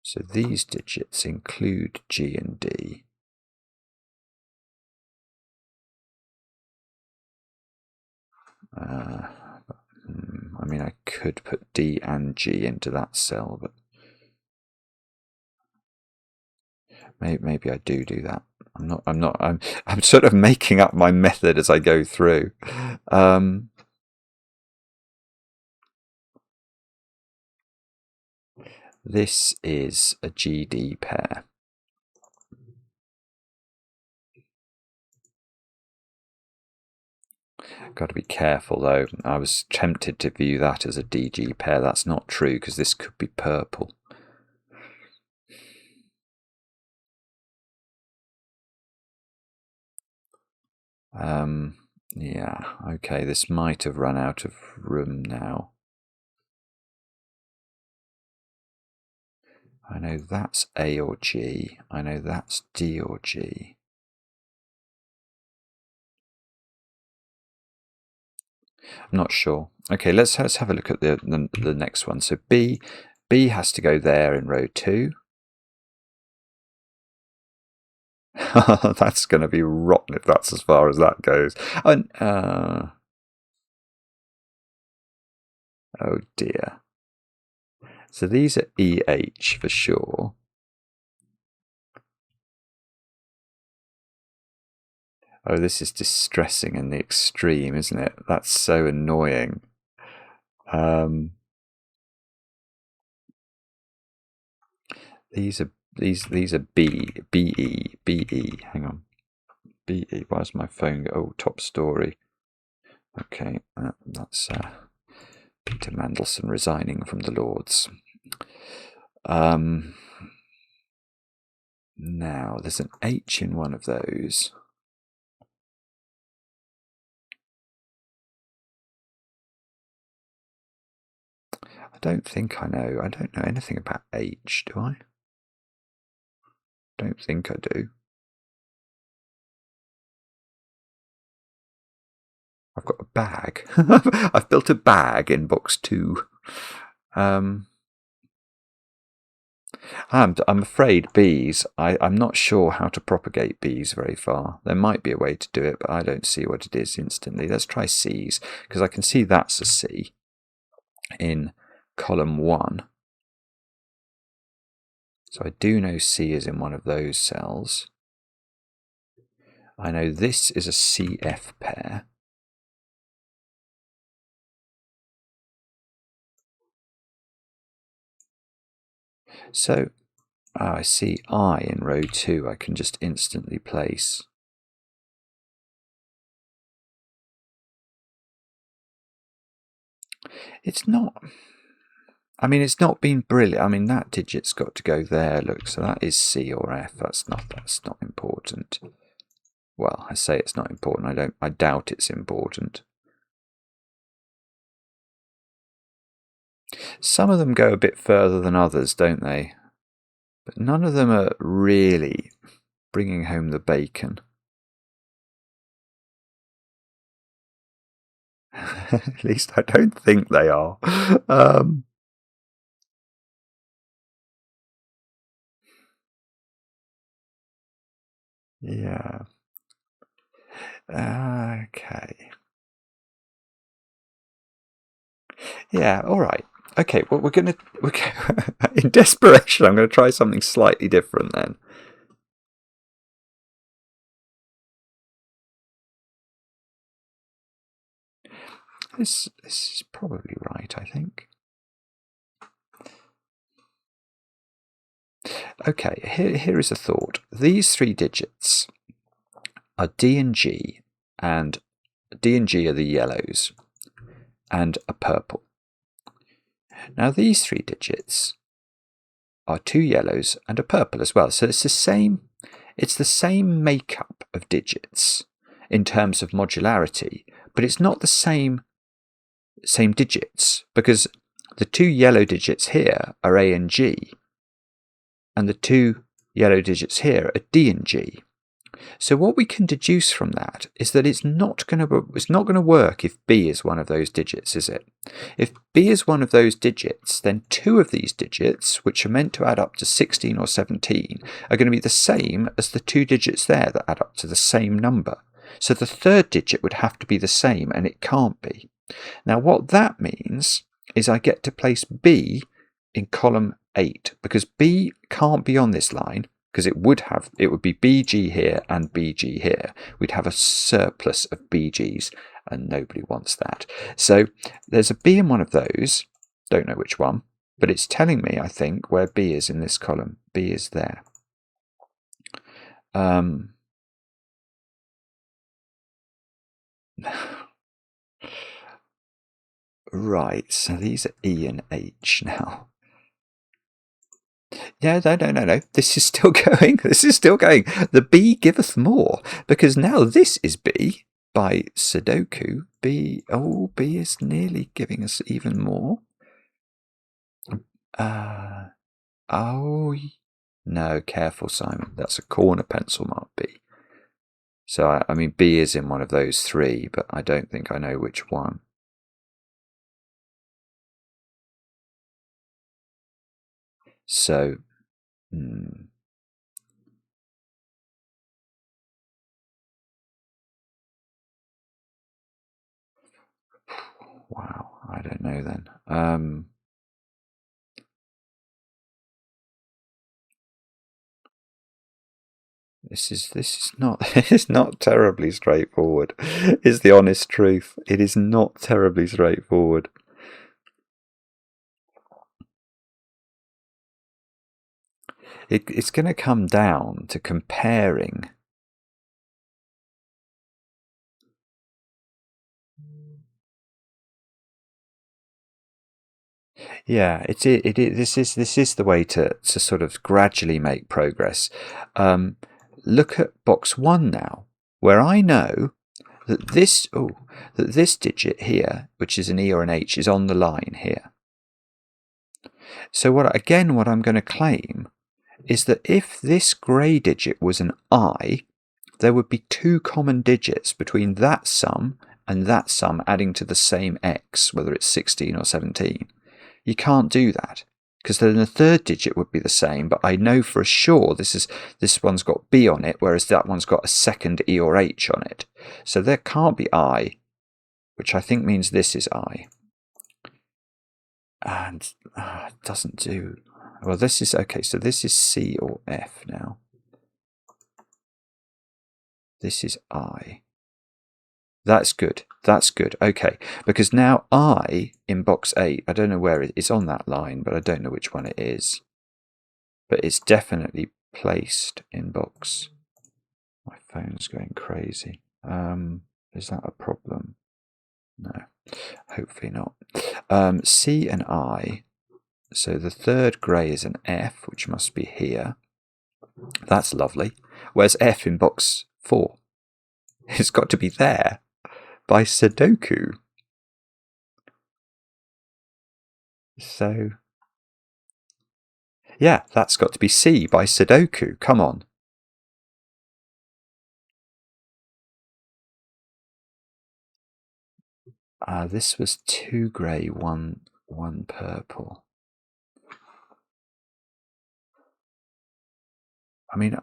So these digits include G and D. I could put D and G into that cell, but maybe I do that. I'm sort of making up my method as I go through. This is a GD pair. Got to be careful though. I was tempted to view that as a DG pair. That's not true, because this could be purple. Yeah, okay, this might have run out of room now. I know that's A or G. I know that's D or G. I'm not sure. Okay, let's have a look at the next one. So B has to go there in row 2. That's going to be rotten if that's as far as that goes. And oh dear. So these are EH for sure. Oh, this is distressing in the extreme, isn't it? That's so annoying. These are BE. Hang on, BE. Where's my phone? Oh, top story. Okay, that's Peter Mandelson resigning from the Lords. Now there's an H in one of those. I don't think I know. I don't know anything about H, do I? Don't think I do. I've got a bag. I've built a bag in box 2. I'm afraid bees. I'm not sure how to propagate bees very far. There might be a way to do it, but I don't see what it is instantly. Let's try C's, because I can see that's a C in column 1. So I do know C is in one of those cells. I know this is a CF pair. So I see I in row 2 I can just instantly place. It's not, I mean, it's not been brilliant. I mean, that digit's got to go there, look, so that is C or F. That's not important. Well, I say it's not important. I doubt it's important. Some of them go a bit further than others, don't they? But none of them are really bringing home the bacon. At least I don't think they are. Yeah. Okay. Yeah, all right. Okay, well, we're in desperation, I'm going to try something slightly different then. This is probably right, I think. Okay, here is a thought. These 3 digits are D and G, and D and G are the yellows, and a purple. Now these 3 digits are 2 yellows and a purple as well. So it's the same makeup of digits in terms of modularity, but it's not the same digits, because the 2 yellow digits here are A and G, and the 2 yellow digits here are D and G. So what we can deduce from that is that it's not going to work if B is one of those digits, is it? If B is one of those digits, then 2 of these digits, which are meant to add up to 16 or 17, are going to be the same as the 2 digits there that add up to the same number. So the 3rd digit would have to be the same, and it can't be. Now what that means is I get to place B in column 8, because B can't be on this line, because it would be BG here and BG here. We'd have a surplus of BGs, and nobody wants that. So there's a B in one of those, don't know which one, but it's telling me, I think, where B is in this column. B is there. Right, so these are E and H now. Yeah, no. This is still going. This is still going. The B giveth more, because now this is B by Sudoku. B is nearly giving us even more. No, careful, Simon. That's a corner pencil mark B. So, I mean, B is in one of those 3, but I don't think I know which one. So, wow, I don't know then. This is not it's not terribly straightforward, is the honest truth. It is not terribly straightforward. It's going to come down to comparing. Yeah, this is the way to sort of gradually make progress. Look at box 1 now, where I know that this digit here, which is an E or an H, is on the line here. So what I'm going to claim is that if this grey digit was an I, there would be two common digits between that sum and that sum adding to the same x, whether it's 16 or 17. You can't do that, because then the third digit would be the same, but I know for sure this one's got B on it, whereas that one's got a second E or H on it. So there can't be I, which I think means this is I. And it doesn't do... Well, this is... Okay, so this is C or F now. This is I. That's good. That's good. Okay, because now I in box 8, I don't know where it's on that line, but I don't know which one it is. But it's definitely placed in box. My phone's going crazy. Is that a problem? No, hopefully not. C and I. So the third grey is an F, which must be here. That's lovely. Where's F in box 4? It's got to be there by Sudoku. So, yeah, that's got to be C by Sudoku. Come on. This was 2 grey, 1 purple. I mean,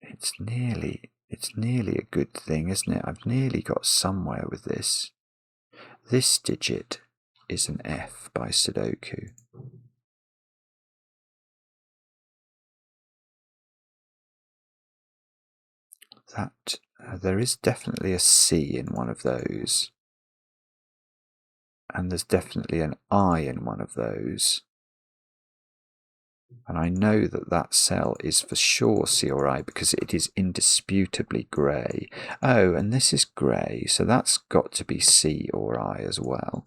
it's nearly a good thing, isn't it? I've nearly got somewhere with this. This digit is an F by Sudoku. That there is definitely a C in one of those, and there's definitely an I in one of those, and I know that that cell is for sure C or I because it is indisputably grey. Oh, and this is grey, so that's got to be C or I as well.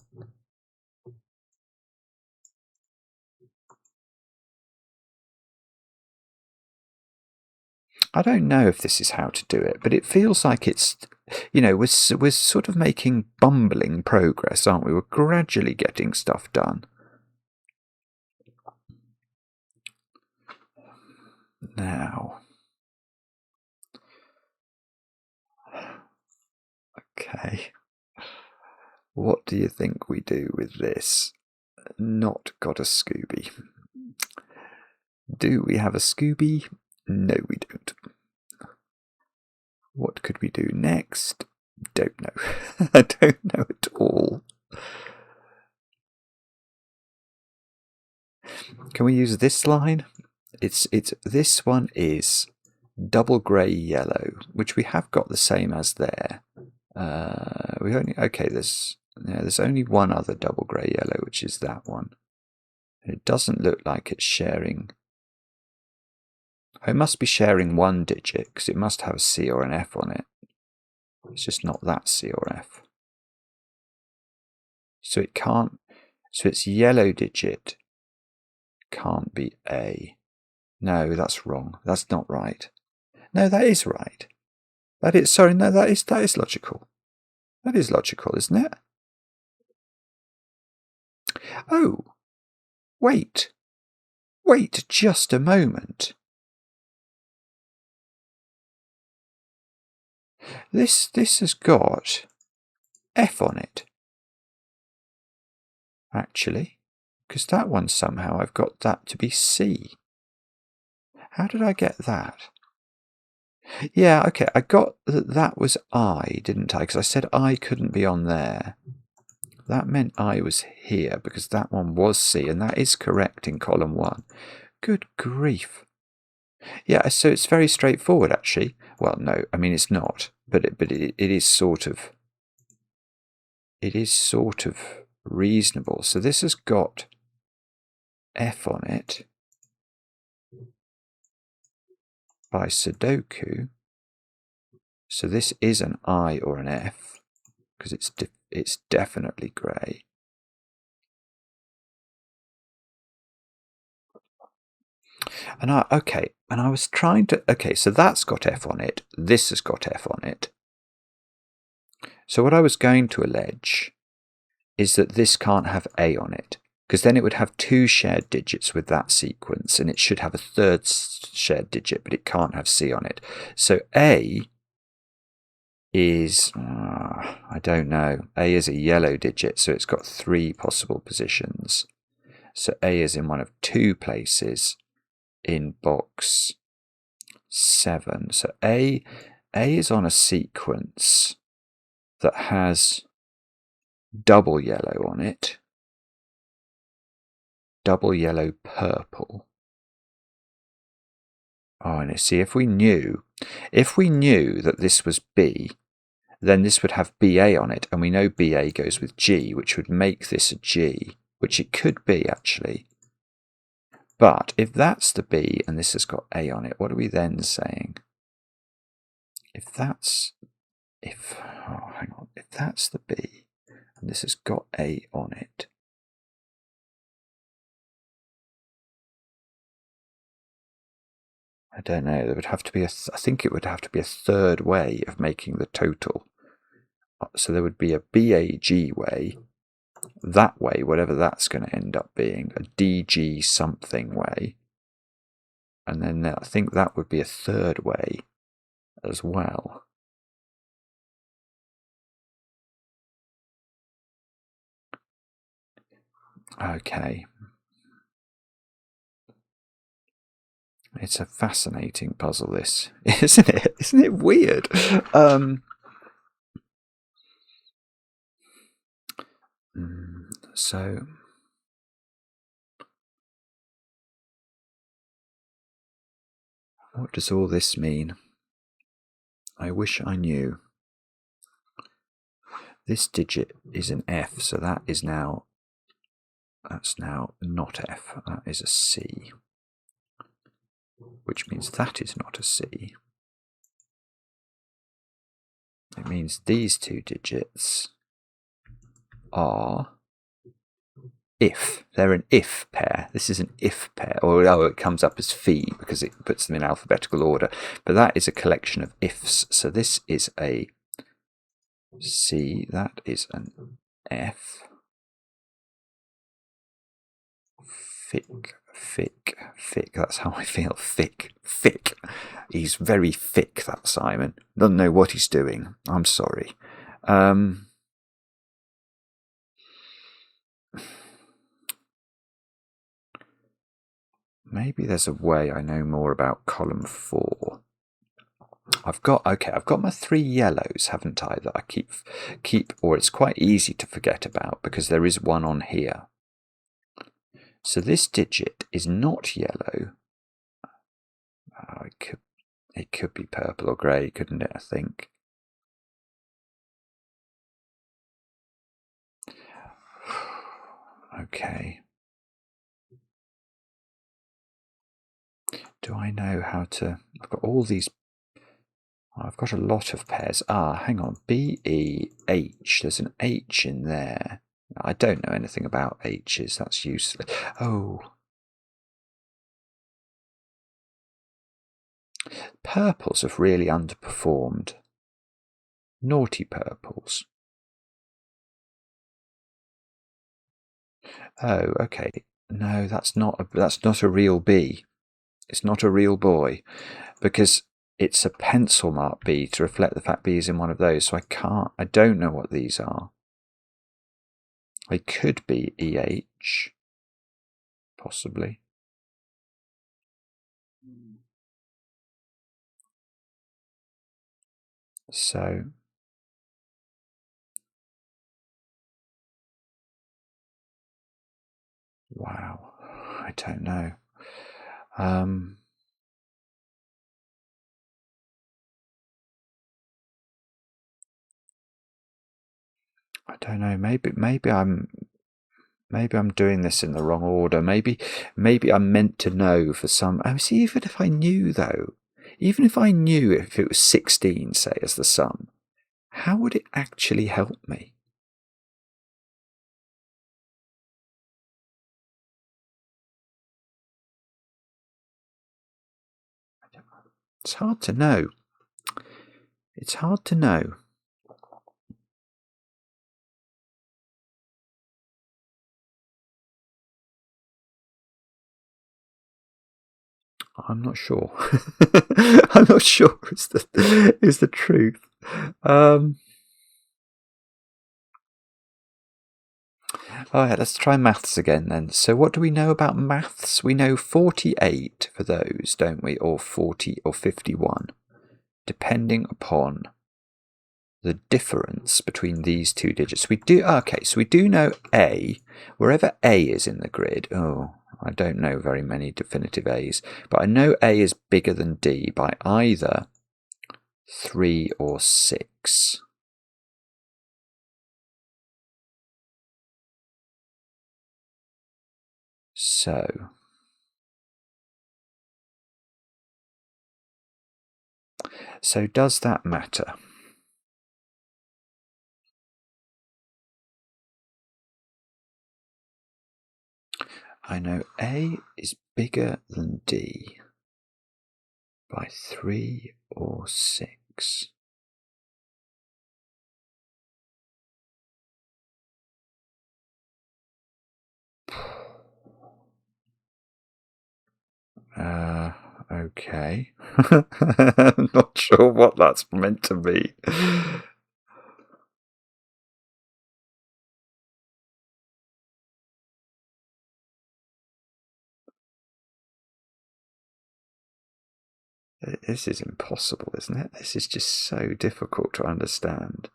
I don't know if this is how to do it, but it feels like it's, you know, we're sort of making bumbling progress, aren't we? We're gradually getting stuff done. Now, okay, what do you think we do with this? Not got a Scooby. Do we have a Scooby? No, we don't. What could we do next? Don't know. I don't know at all. Can we use this line? This one is double grey yellow, which we have got the same as there. There's only one other double grey yellow, which is that one. It doesn't look like it's sharing. It must be sharing one digit because it must have a C or an F on it. It's just not that C or F. So it can't. So its yellow digit can't be A. No, that's wrong. That's not right. No, that is right. That is logical. That is logical, isn't it? Oh, wait just a moment. This has got F on it, actually, because that one somehow I've got that to be C. How did I get that? Yeah, okay, I got that was I, didn't I? Because I said I couldn't be on there. That meant I was here because that one was C, and that is correct in column 1. Good grief. Yeah, so it's very straightforward, actually. Well, no, I mean it's not, but it is sort of. It is sort of reasonable. So this has got F on it by Sudoku. So this is an I or an F because it's definitely grey. And I was trying to, so that's got F on it, this has got F on it. So what I was going to allege is that this can't have A on it, because then it would have 2 shared digits with that sequence, and it should have a 3rd shared digit, but it can't have C on it. So A is, I don't know, A is a yellow digit, so it's got 3 possible positions. So A is in one of 2 places in box 7. So A is on a sequence that has double yellow on it, double yellow purple. Oh, and see, if we knew that this was B, then this would have BA on it, and we know BA goes with G, which would make this a G, which it could be actually. But if that's the B and this has got A on it, what are we then saying? If that's the B and this has got A on it, I don't know. There would have to be I think it would have to be a 3rd way of making the total. So there would be a BAG way, that way, whatever that's going to end up being, a DG something way, and then I think that would be a 3rd way as well. Okay. It's a fascinating puzzle, this, isn't it? Isn't it weird? So what does all this mean? I wish I knew. This digit is an F, so that's now not F, that is a C, which means that is not a C. It means these 2 digits are if. They're an if pair. This is an if pair. Or it comes up as phi because it puts them in alphabetical order. But that is a collection of ifs. So this is a C. That is an F. Thick. That's how I feel. Thick. He's very thick, that Simon. Doesn't know what he's doing. I'm sorry. Maybe there's a way I know more about column 4. I've got my 3 yellows, haven't I, that I keep, or it's quite easy to forget about because there is one on here. So this digit is not yellow. It could be purple or grey, couldn't it, I think? Okay. Do I know how to... I've got all these... I've got a lot of pairs. Hang on. B-E-H. There's an H in there. I don't know anything about H's. That's useless. Oh. Purples have really underperformed. Naughty purples. Oh, okay. No, that's not a real B. It's not a real boy, because it's a pencil mark B to reflect the fact B is in one of those. So I don't know what these are. They could be EH, possibly. So wow, I don't know. I don't know. Maybe I'm doing this in the wrong order. Maybe I'm meant to know for some. Oh, see, even if I knew though, even if I knew if it was 16, say, as the sum, how would it actually help me? It's hard to know. It's hard to know. I'm not sure. I'm not sure is the truth. All right, let's try maths again then. So what do we know about maths? We know 48 for those, don't we? Or 40 or 51, depending upon the difference between these two digits. We do, okay, so we do know A, wherever A is in the grid. Oh, I don't know very many definitive A's, but I know A is bigger than D by either 3 or 6. So does that matter? I know A is bigger than D by 3 or 6. Okay. I'm not sure what that's meant to be. This is impossible, isn't it? This is just so difficult to understand.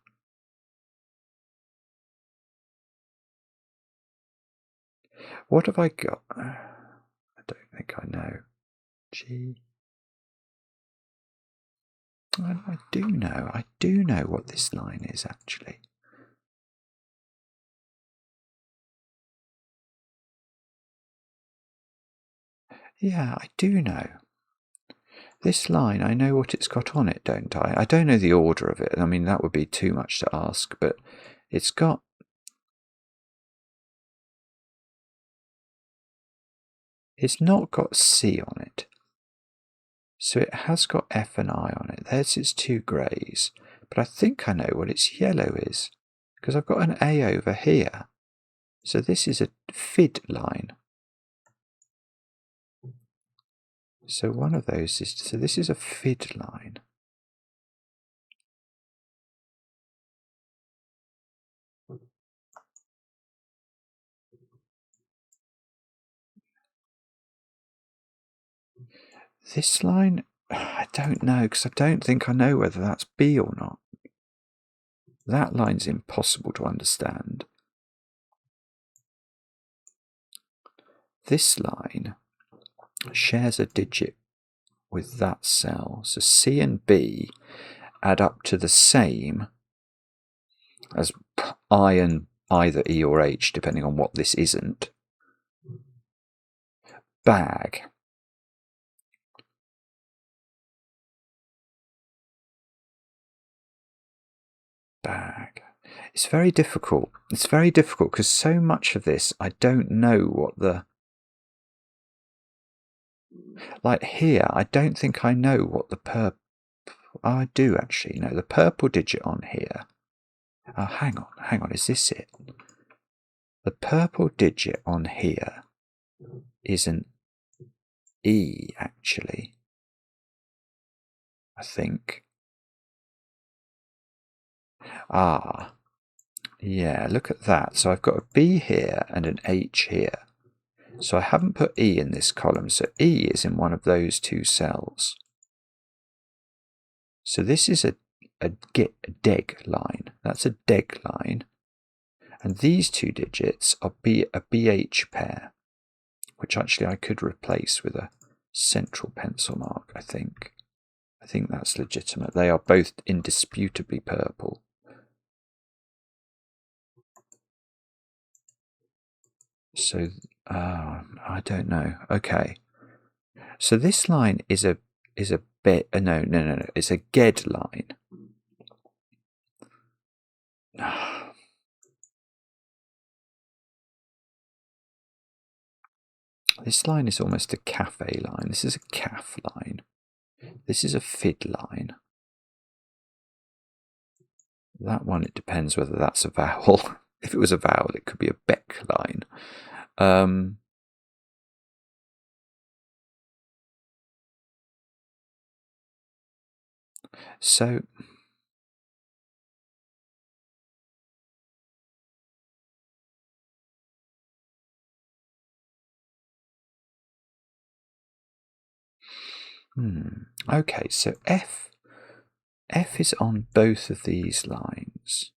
What have I got? I don't think I know. G. I do know. I do know what this line is, actually. Yeah, I do know. This line, I know what it's got on it, don't I? I don't know the order of it. I mean, that would be too much to ask, but it's got... It's not got C on it. So it has got F and I on it. There's its two greys. But I think I know what its yellow is, because I've got an A over here. So this is a fid line. So one of those is... So this is a fid line. This line, I don't know, because I don't think I know whether that's B or not. That line's impossible to understand. This line shares a digit with that cell. So C and B add up to the same as I and either E or H, depending on what this isn't. Bag. Bag. It's very difficult. It's very difficult because so much of this, I don't know what the... Like here, I don't think I know what the purple... Oh, I do actually know. The purple digit on here... Oh, hang on, is this it? The purple digit on here is an E, actually. I think. Ah, yeah, look at that. So I've got a B here and an H here. So I haven't put E in this column, so E is in one of those two cells. So this is a deg line. That's a deg line. And these two digits are a BH pair, which actually I could replace with a central pencil mark, I think. I think that's legitimate. They are both indisputably purple. So, I don't know. Okay. So this line is a bit... No. It's a GED line. This line is almost a cafe line. This is a calf line. This is a fid line. That one, it depends whether that's a vowel. If it was a vowel, it could be a beck line. So okay, so F is on both of these lines.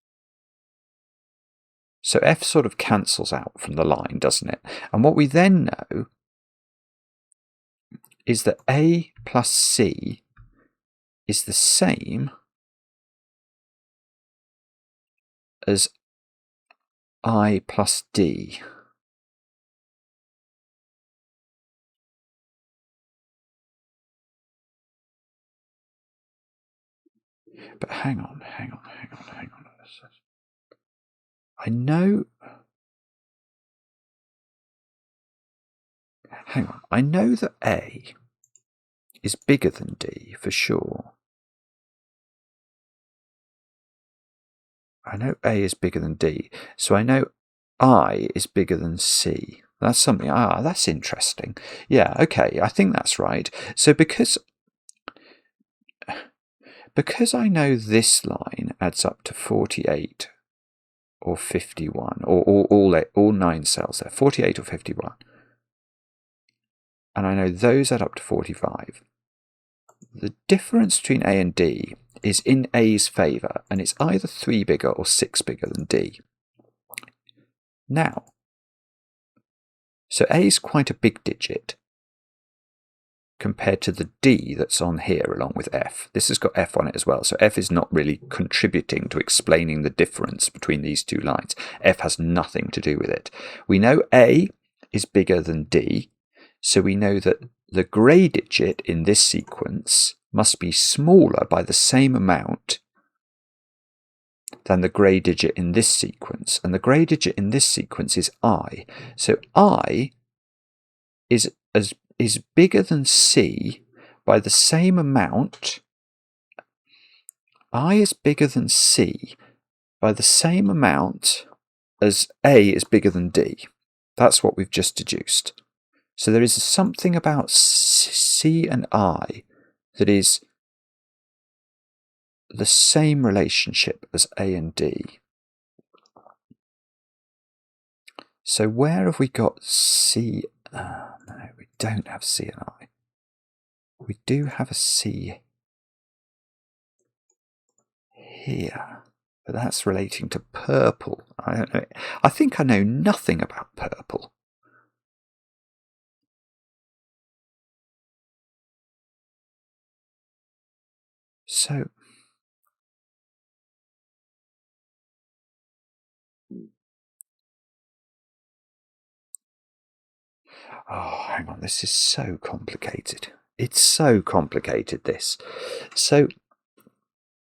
So F sort of cancels out from the line, doesn't it? And what we then know is that A plus C is the same as I plus D. But hang on. I know... Hang on. I know that A is bigger than D for sure. I know A is bigger than D. So I know I is bigger than C. That's something... that's interesting. Yeah, okay, I think that's right. So because I know this line adds up to 48 or 51, or all 9 cells there, 48 or 51, and I know those add up to 45, the difference between A and D is in A's favour, and it's either 3 bigger or 6 bigger than D. Now, so A is quite a big digit compared to the D that's on here along with F. This has got F on it as well, so F is not really contributing to explaining the difference between these two lines. F has nothing to do with it. We know A is bigger than D, so we know that the grey digit in this sequence must be smaller by the same amount than the grey digit in this sequence, and the grey digit in this sequence is I. So I is bigger than C by the same amount. I is bigger than C by the same amount as A is bigger than D. That's what we've just deduced. So there is something about C and I that is the same relationship as A and D. So where have we got C? No, we don't have C and I. We do have a C here, but that's relating to purple. I don't know. I think I know nothing about purple. So hang on, this is so complicated. It's so complicated, this. So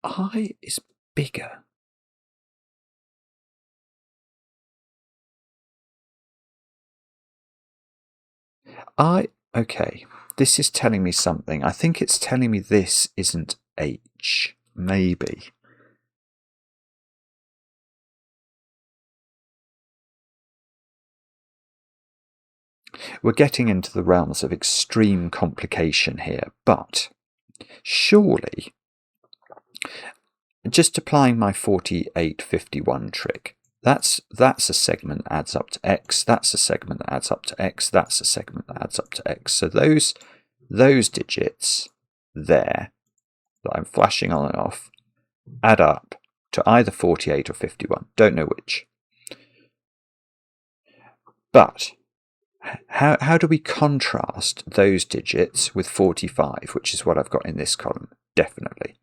I is bigger. Okay, this is telling me something. I think it's telling me this isn't H, maybe. We're getting into the realms of extreme complication here, but surely, just applying my 4851 trick, that's a segment that adds up to X, that's a segment that adds up to X, that's a segment that adds up to X. So those digits there that I'm flashing on and off add up to either 48 or 51. Don't know which. But how do we contrast those digits with 45, which is what I've got in this column? Definitely.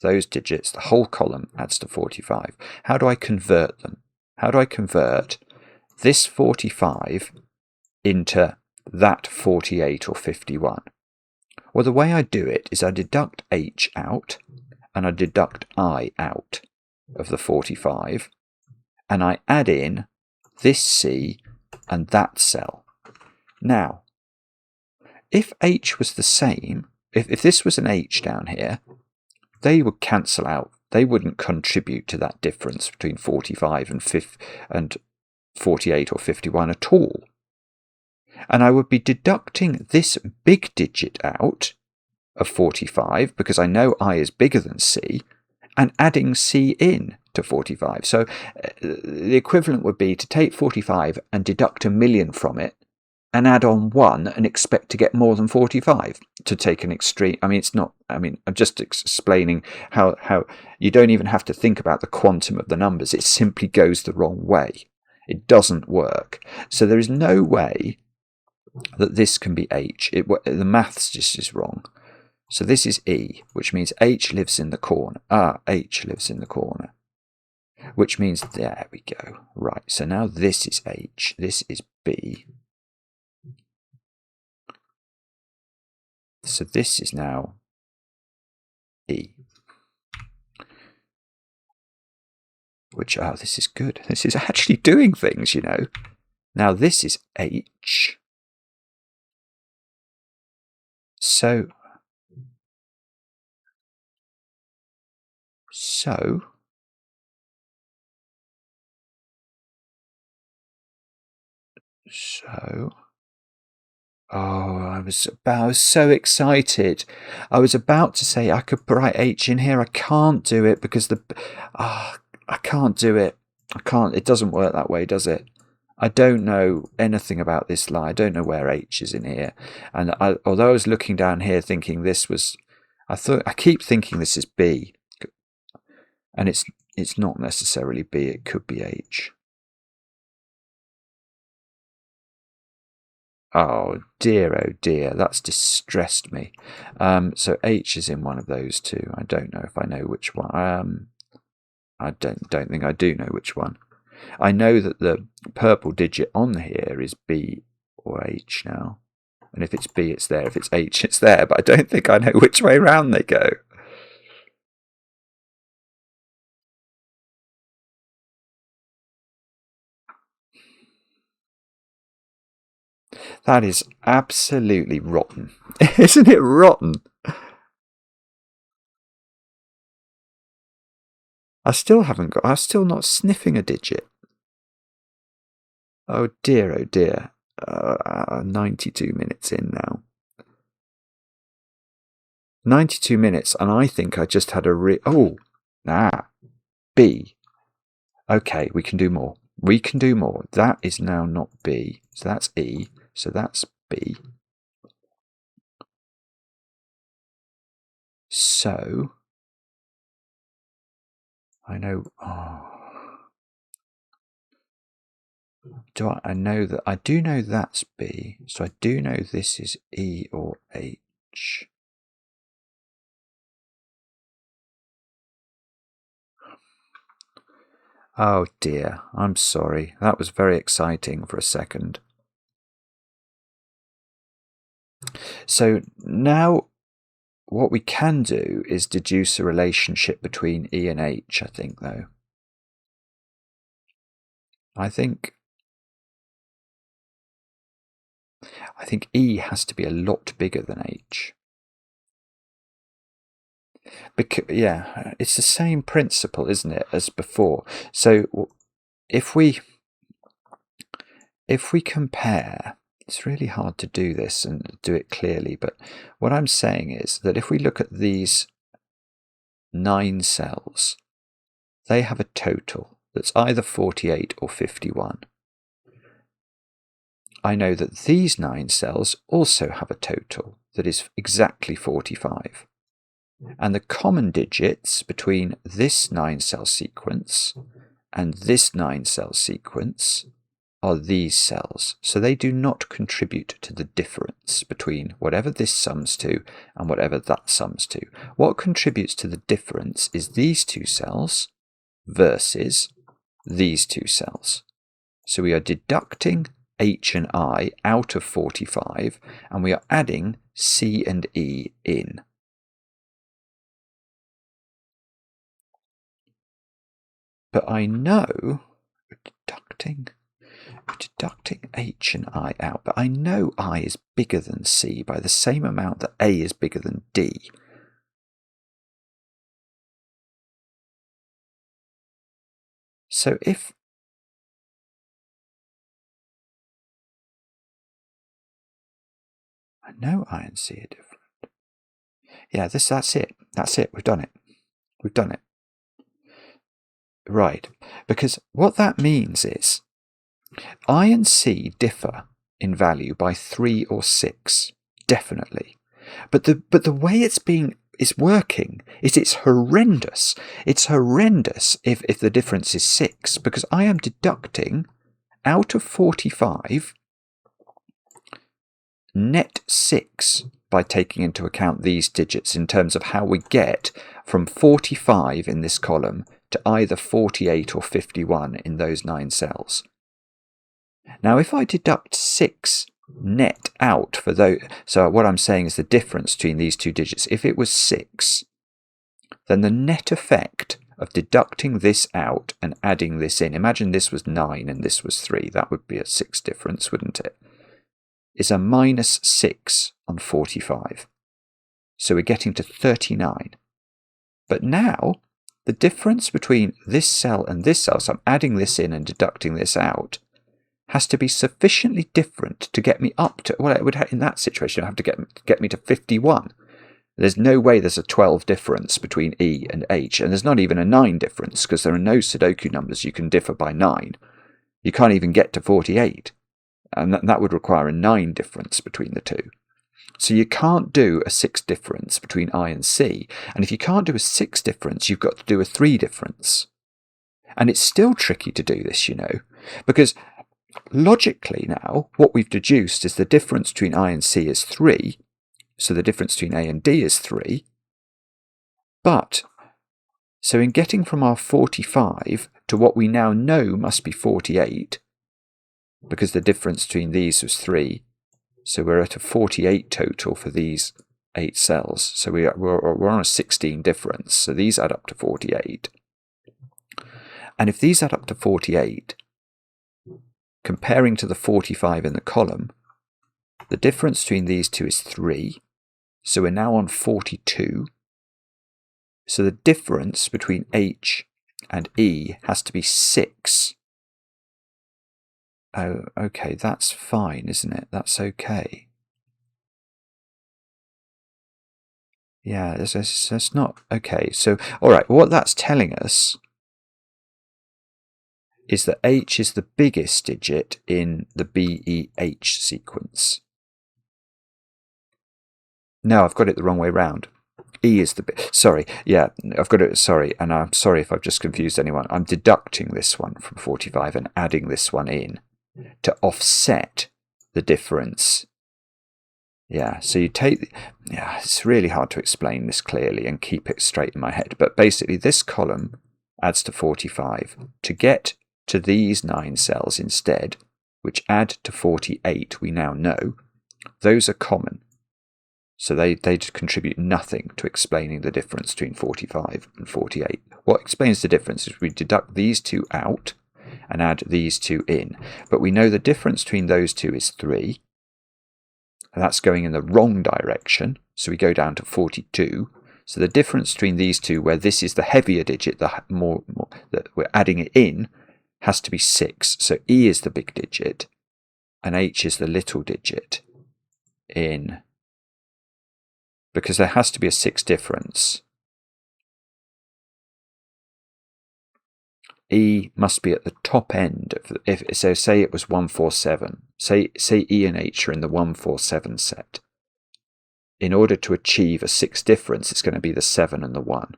Those digits, the whole column adds to 45. How do I convert them? How do I convert this 45 into that 48 or 51? Well, the way I do it is I deduct H out and I deduct I out of the 45, and I add in this C and that cell. Now, if H was the same, if this was an H down here, they would cancel out. They wouldn't contribute to that difference between 45 and 48 or 51 at all. And I would be deducting this big digit out of 45, because I know I is bigger than C, and adding C in to 45. So the equivalent would be to take 45 and deduct 1,000,000 from it, and add on 1 and expect to get more than 45. To take an extreme, I mean, it's not, I mean, I'm just explaining how you don't even have to think about the quantum of the numbers. It simply goes the wrong way. It doesn't work. So there is no way that this can be H. The maths just is wrong. So this is E, which means H lives in the corner. H lives in the corner. Which means, there we go. Right, so now this is H, this is B. So this is now E. Which, this is good. This is actually doing things, you know. Now this is H. So I was so excited. I was about to say I could write H in here. I can't do it because I can't do it. I can't. It doesn't work that way, does it? I don't know anything about this line. I don't know where H is in here. And although I was looking down here thinking this was, I keep thinking this is B, and it's not necessarily B. It could be H. Oh dear, that's distressed me. So H is in one of those two. I don't know if I know which one. I don't think I do know which one. I know that the purple digit on here is B or H now. And if it's B, it's there. If it's H, it's there. But I don't think I know which way round they go. That is absolutely rotten. Isn't it rotten? I'm still not sniffing a digit. Oh dear, oh dear. 92 minutes in now. 92 minutes, and I think I just had B. Okay, we can do more. We can do more. That is now not B. So that's E. So that's B. So I know. I know that I do know that's B. So I do know this is E or H. Oh dear, I'm sorry. That was very exciting for a second. So now what we can do is deduce a relationship between E and H, I think, though. I think E has to be a lot bigger than H. Because, yeah, it's the same principle, isn't it, as before? So if we compare, it's really hard to do this and do it clearly, but what I'm saying is that if we look at these 9 cells, they have a total that's either 48 or 51. I know that these 9 cells also have a total that is exactly 45. And the common digits between this 9-cell sequence and this 9-cell sequence are these cells. So they do not contribute to the difference between whatever this sums to and whatever that sums to. What contributes to the difference is these 2 cells versus these 2 cells. So we are deducting H and I out of 45, and we are adding C and E in. But I know we're deducting H and I out, but I know I is bigger than C by the same amount that A is bigger than D. So if I know I and C are different. Yeah, that's it. That's it. We've done it. We've done it. Right. Because what that means is I and C differ in value by 3 or 6, definitely. But the way it's working is it's horrendous. It's horrendous if the difference is 6, because I am deducting out of 45 net 6 by taking into account these digits in terms of how we get from 45 in this column to either 48 or 51 in those 9 cells. Now, if I deduct 6 net out for those, so what I'm saying is the difference between these two digits, if it was 6, then the net effect of deducting this out and adding this in, imagine this was 9 and this was 3, that would be a 6 difference, wouldn't it? Is a minus 6 on 45. So we're getting to 39. But now, the difference between this cell and this cell, so I'm adding this in and deducting this out, has to be sufficiently different to get me up to, well, it would in that situation have to get me to 51. There's no way there's a 12 difference between E and H, and there's not even a 9 difference, because there are no Sudoku numbers you can differ by 9. You can't even get to 48. And that would require a 9 difference between the two. So you can't do a 6 difference between I and C. And if you can't do a 6 difference, you've got to do a 3 difference. And it's still tricky to do this, because logically now, what we've deduced is the difference between I and C is 3. So the difference between A and D is 3. But, so in getting from our 45 to what we now know must be 48, because the difference between these was 3, so we're at a 48 total for these 8 cells. So we're on a 16 difference, so these add up to 48. And if these add up to 48, comparing to the 45 in the column, the difference between these two is 3, so we're now on 42. So the difference between H and E has to be 6. Oh, okay, that's fine, isn't it? That's okay. Yeah, that's not okay. So, all right, what that's telling us is that H is the biggest digit in the BEH sequence. No, I've got it the wrong way round. E is the sorry, yeah, I've got it, sorry, and I'm sorry if I've just confused anyone. I'm deducting this one from 45 and adding this one in to offset the difference. Yeah, so you take, yeah, it's really hard to explain this clearly and keep it straight in my head, but basically this column adds to 45 to get to these 9 cells instead, which add to 48, we now know. Those are common. So they contribute nothing to explaining the difference between 45 and 48. What explains the difference is we deduct these two out and add these two in. But we know the difference between those two is 3. And that's going in the wrong direction. So we go down to 42. So the difference between these two, where this is the heavier digit, the more that we're adding it in, has to be 6. So E is the big digit and H is the little digit in, because there has to be a 6 difference. E must be at the top end of so say it was 147. Say E and H are in the 147 set. In order to achieve a 6 difference, it's going to be the 7 and the 1.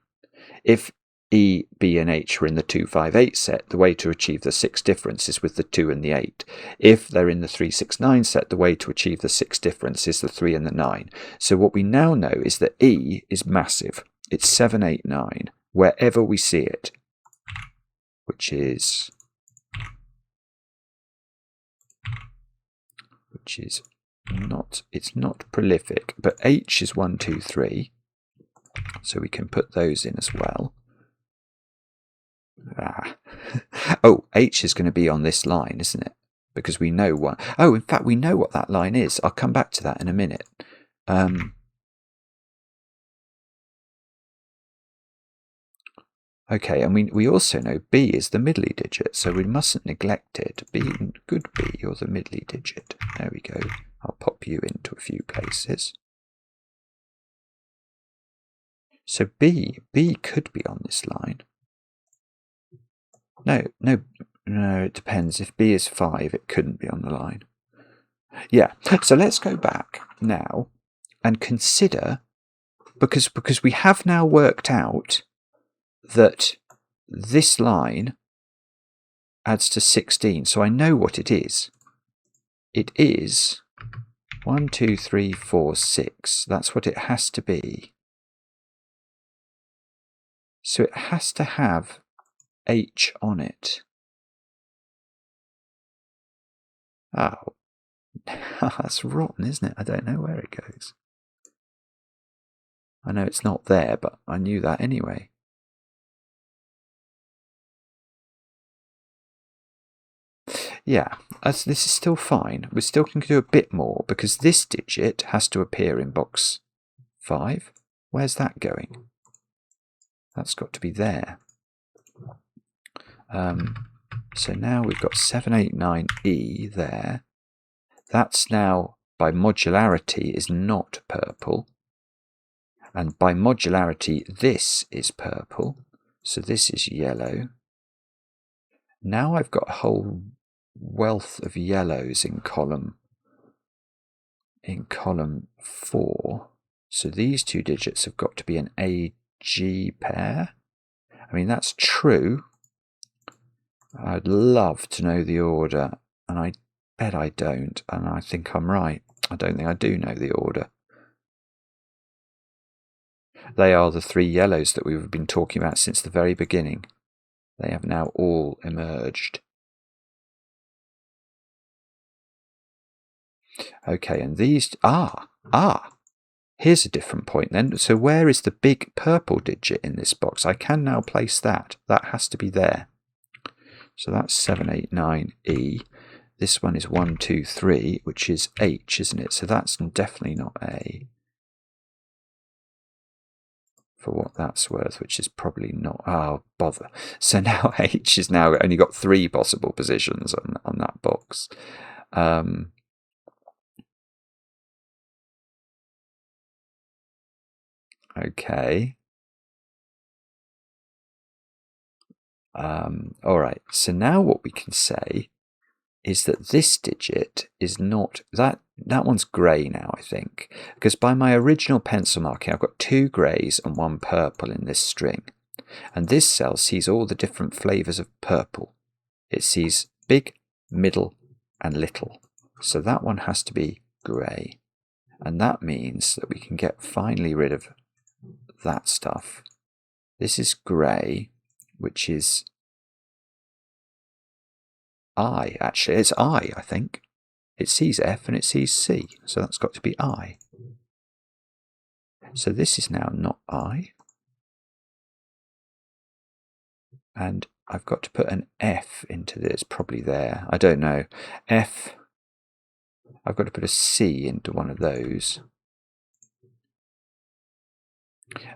If E, B and H are in the 258 set, the way to achieve the 6 difference is with the 2 and the 8. If they're in the 369 set, the way to achieve the 6 difference is the 3 and the 9. So what we now know is that E is massive. It's 789 wherever we see it, which is not, it's not prolific, but H is 1, 2, 3. So we can put those in as well. Oh, H is going to be on this line, isn't it? Because we know what. Oh, in fact, we know what that line is. I'll come back to that in a minute. Okay, and we also know B is the middly digit, so we mustn't neglect it. B, good B, you're the middly digit. There we go. I'll pop you into a few places. So B could be on this line. No, it depends. If B is 5, it couldn't be on the line. Yeah, so let's go back now and consider, because we have now worked out that this line adds to 16, so I know what it is. It is 1, 2, 3, 4, 6. That's what it has to be. So it has to have H on it. Oh, that's rotten, isn't it? I don't know where it goes. I know it's not there, but I knew that anyway. Yeah, this is still fine. We still can do a bit more because this digit has to appear in box 5. Where's that going? That's got to be there. So now we've got 789E there. That's now, by modularity, is not purple. And by modularity, this is purple. So this is yellow. Now I've got a whole wealth of yellows in column 4. So these two digits have got to be an AG pair. I mean, that's true. I'd love to know the order, and I bet I don't, and I think I'm right. I don't think I do know the order. They are the 3 yellows that we've been talking about since the very beginning. They have now all emerged. Okay, and these... Here's a different point then. So where is the big purple digit in this box? I can now place that. That has to be there. So that's 789E. This one is 1, 2, 3, which is H, isn't it? So that's definitely not A. For what that's worth, which is probably not. Oh, bother. So now H is now only got 3 possible positions on that box. Okay. All right. So now what we can say is that this digit is not that one's grey now, I think, because by my original pencil marking, I've got 2 greys and 1 purple in this string, and this cell sees all the different flavours of purple. It sees big, middle, and little. So that one has to be grey, and that means that we can get finally rid of that stuff. This is grey, which is I, actually. It's I think. It sees F and it sees C, so that's got to be I. So this is now not I. And I've got to put an F into this, probably there. I don't know. F, I've got to put a C into one of those.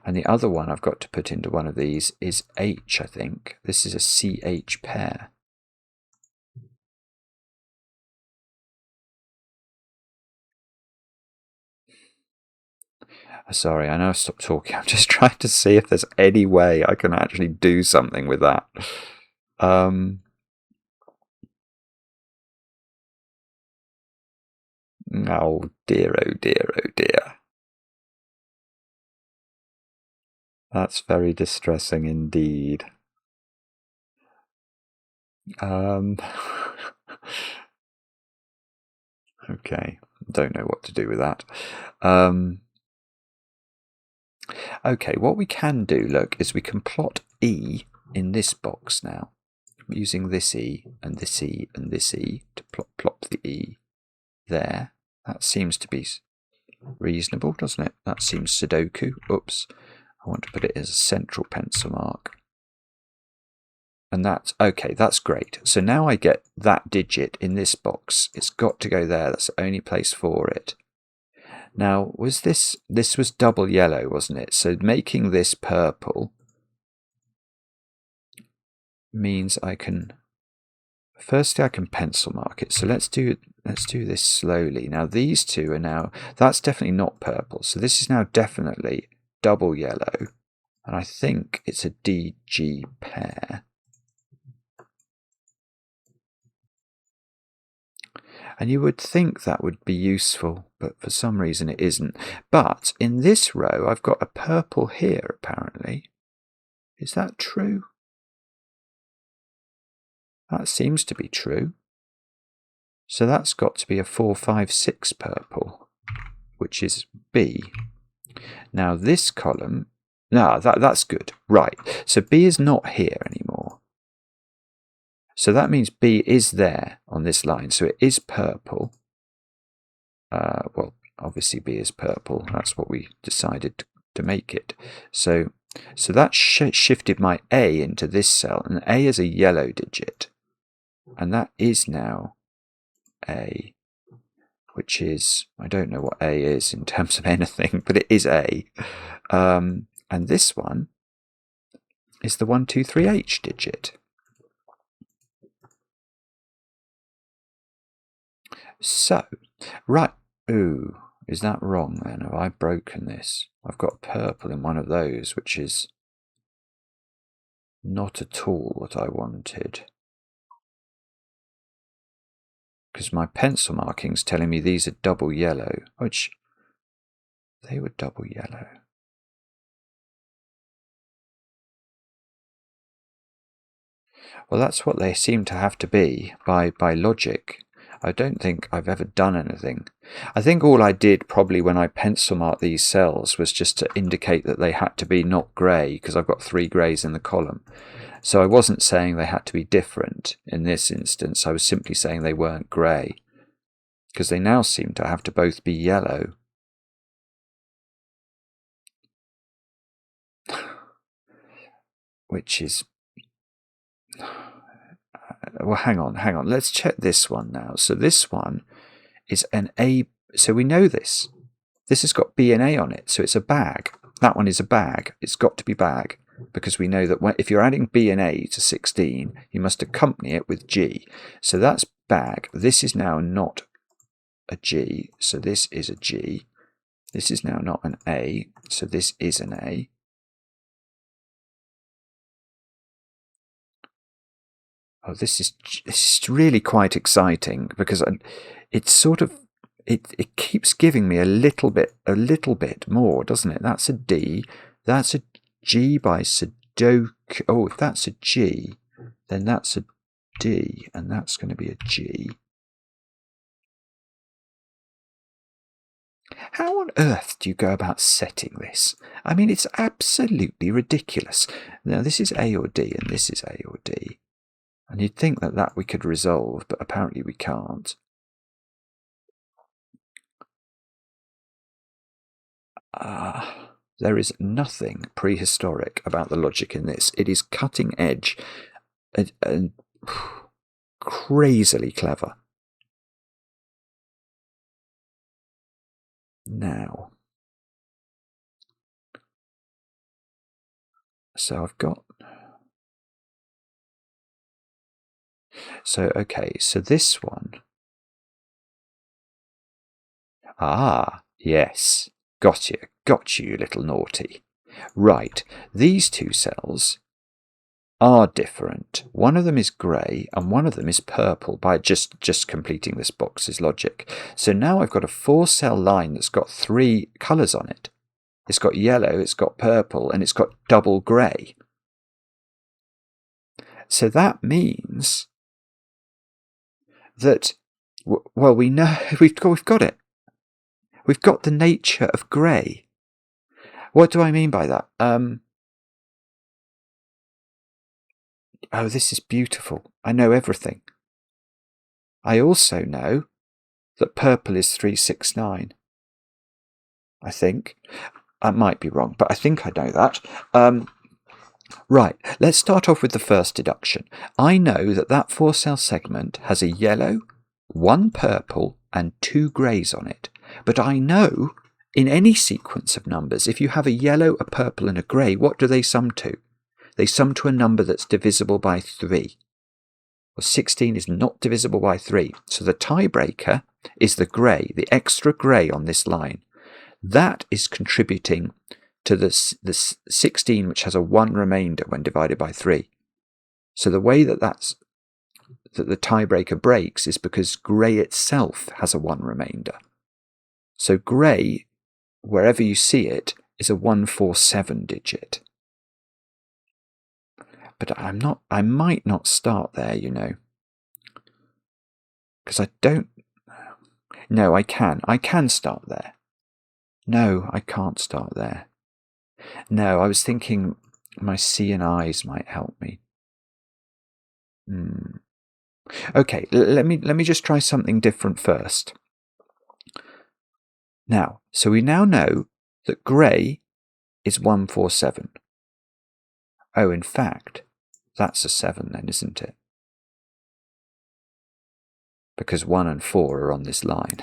And the other one I've got to put into one of these is H, I think. This is a CH pair. Sorry, I know I stopped talking. I'm just trying to see if there's any way I can actually do something with that. Oh dear, oh dear, oh dear. That's very distressing indeed. Okay, don't know what to do with that. Okay, what we can do, look, is we can plot E in this box now, using this E and this E and this E to plop the E there. That seems to be reasonable, doesn't it? That seems Sudoku. Oops, I want to put it as a central pencil mark. And that's okay, that's great. So now I get that digit in this box. It's got to go there. That's the only place for it. Now, was this was double yellow, wasn't it? So making this purple means I can, firstly I can pencil mark it. So let's do this slowly. Now these two are now, that's definitely not purple. So this is now definitely double yellow. And I think it's a DG pair. And you would think that would be useful, but for some reason it isn't. But in this row, I've got a purple here, apparently. Is that true? That seems to be true. So that's got to be a 4, 5, 6 purple, which is B. Now this column, no, that's good. Right, so B is not here anymore. So that means B is there on this line. So it is purple. Well, obviously B is purple. That's what we decided to make it. So that shifted my A into this cell. And A is a yellow digit. And that is now A, which is, I don't know what A is in terms of anything, but it is A. And this one is the 123H digit. So, right, ooh, is that wrong then? Have I broken this? I've got purple in one of those, which is not at all what I wanted. Because my pencil marking's telling me these are double yellow, which they were double yellow. Well, that's what they seem to have to be by logic. I don't think I've ever done anything. I think all I did probably when I pencil marked these cells was just to indicate that they had to be not grey, because I've got 3 greys in the column. So I wasn't saying they had to be different in this instance. I was simply saying they weren't grey, because they now seem to have to both be yellow. Which is... Well, hang on. Let's check this one now. So this one is an A. So we know this. This has got B and A on it. So it's a bag. That one is a bag. It's got to be bag, because we know that if you're adding B and A to 16, you must accompany it with G. So that's bag. This is now not a G. So this is a G. This is now not an A. So this is an A. Oh, this is really quite exciting, because it's sort of it keeps giving me a little bit more, doesn't it? That's a D. That's a G by Sudoku. Oh, if that's a G, then that's a D, and that's going to be a G. How on earth do you go about setting this? I mean, it's absolutely ridiculous. Now, this is A or D, and this is A or D. And you'd think that we could resolve, but apparently we can't. There is nothing prehistoric about the logic in this. It is cutting edge and crazily clever. Now, so I've got... So, okay, so this one... Ah, yes. Got you, you little naughty. Right, these two cells are different. One of them is grey and one of them is purple by just completing this box's logic. So now I've got a 4-cell line that's got 3 colours on it. It's got yellow, it's got purple, and it's got double grey. So that means that, well, we know we've got it. We've got the nature of grey. What do I mean by that? Oh, this is beautiful. I know everything. I also know that purple is 369. I think. I might be wrong, but I think I know that. Right, let's start off with the first deduction. I know that 4-cell segment has a yellow, 1 purple, and 2 greys on it. But I know in any sequence of numbers, if you have a yellow, a purple, and a grey, what do they sum to? They sum to a number that's divisible by 3. Well, 16 is not divisible by 3. So the tiebreaker is the grey, the extra grey on this line. That is contributing to the 16, which has a 1 remainder when divided by 3. So the way that the tiebreaker breaks is because grey itself has a 1 remainder. So grey, wherever you see it, is a 147 digit. But I might not start there, you know. Because I don't... No, I can start there. No, I can't start there. No, I was thinking my C and I's might help me. Okay, let me just try something different first. Now, so we now know that grey is 147. Oh, in fact, that's a 7 then, isn't it? Because 1 and 4 are on this line.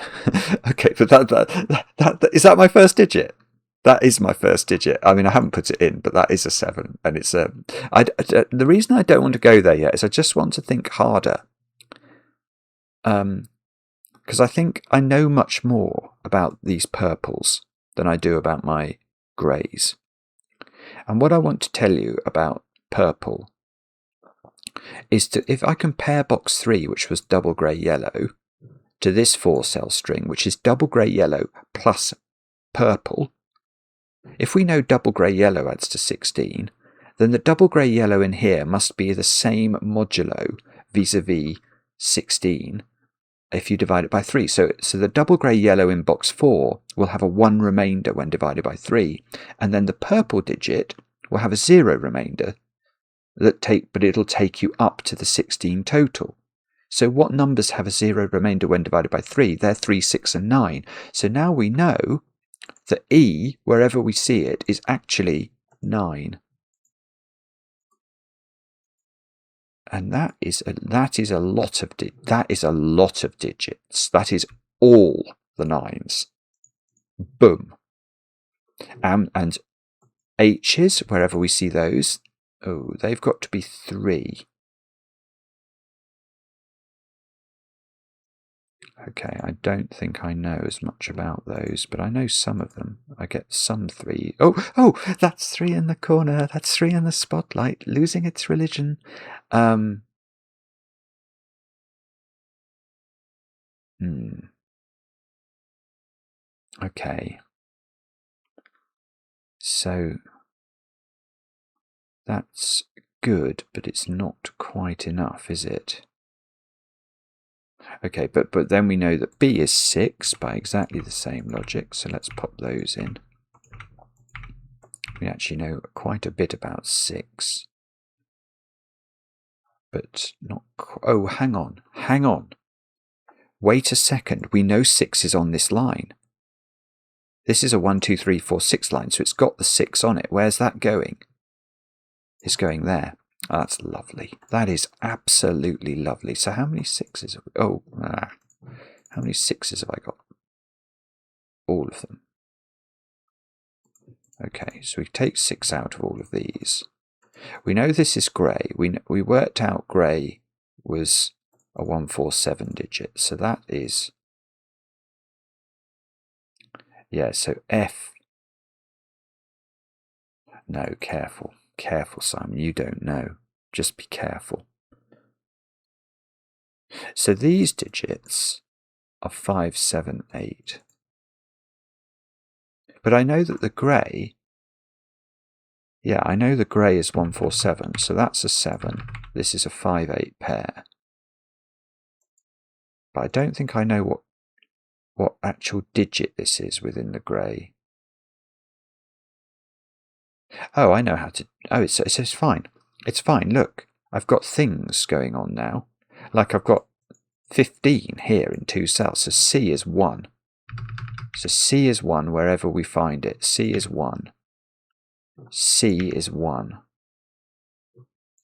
Okay, but that is that my first digit? That is my first digit. I mean, I haven't put it in, but that is a 7, and it's a. The reason I don't want to go there yet is I just want to think harder. Because I think I know much more about these purples than I do about my greys. And what I want to tell you about purple is if I compare box 3, which was double grey yellow, to this 4-cell string, which is double grey yellow plus purple, if we know double grey yellow adds to 16, then the double grey yellow in here must be the same modulo vis-a-vis 16 if you divide it by 3. So the double grey yellow in box 4 will have a 1 remainder when divided by 3, and then the purple digit will have a 0 remainder, but it'll take you up to the 16 total. So what numbers have a 0 remainder when divided by 3? They're 3, 6 and 9. So now we know that E, wherever we see it, is actually 9. And that is a lot of digits. That is all the 9s. Boom. And H's, wherever we see those, oh, they've got to be 3. Okay, I don't think I know as much about those, but I know some of them. I get some 3. Oh, that's 3 in the corner. That's 3 in the spotlight, losing its religion. Okay. So that's good, but it's not quite enough, is it? Okay, but then we know that B is 6 by exactly the same logic, so let's pop those in. We actually know quite a bit about 6. But not... Oh, hang on. Wait a second, we know 6 is on this line. This is a 1, 2, 3, 4, 6 line, so it's got the 6 on it. Where's that going? It's going there. Oh, that's lovely. That is absolutely lovely. So how many 6s have we... how many 6s have I got? All of them. Okay, so we take 6 out of all of these. We know this is grey. We worked out grey was a 147 digit, so that is... Yeah, so F... No, careful. Careful, Simon, you don't know. Just be careful. So these digits are 5, 7, 8. But I know that the grey... Yeah, I know the grey is 147, so that's a 7. This is a 5, 8 pair. But I don't think I know what actual digit this is within the grey. Oh, I know how to... Oh, it's fine. It's fine. Look, I've got things going on now. Like I've got 15 here in 2 cells. So C is 1. So C is 1 wherever we find it. C is 1. C is 1.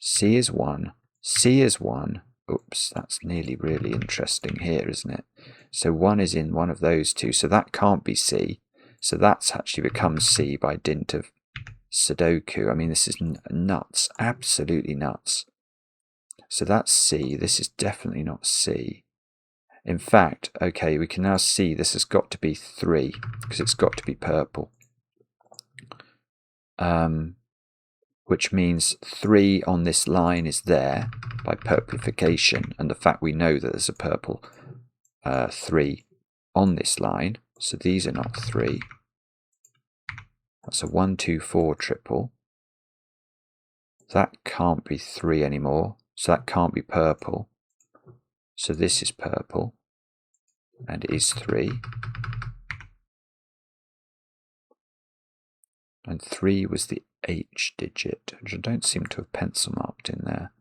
C is 1. C is 1. Oops, that's nearly really interesting here, isn't it? So 1 is in one of those 2. So that can't be C. So that's actually become C by dint of Sudoku. I mean, this is nuts, absolutely nuts. So that's C. This is definitely not C. In fact, okay, we can now see this has got to be 3 because it's got to be purple. which means 3 on this line is there by purplification, and the fact we know that there's a purple 3 on this line, so these are not 3. That's a 1, 2, 4 triple. That can't be 3 anymore, so that can't be purple. So this is purple, and it is 3. And 3 was the H digit, which I don't seem to have pencil marked in there.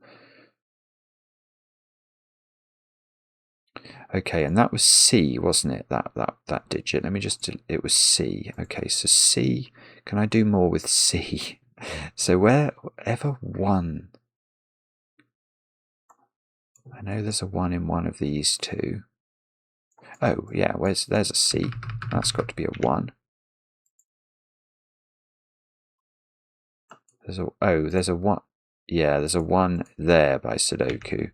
Okay, and that was C, wasn't it? That digit. Let me just, it was C. Okay, so C, can I do more with C? So wherever 1, I know there's a 1 in one of these two. Oh, yeah, there's a C. That's got to be a 1. There's a 1. Yeah, there's a 1 there by Sudoku.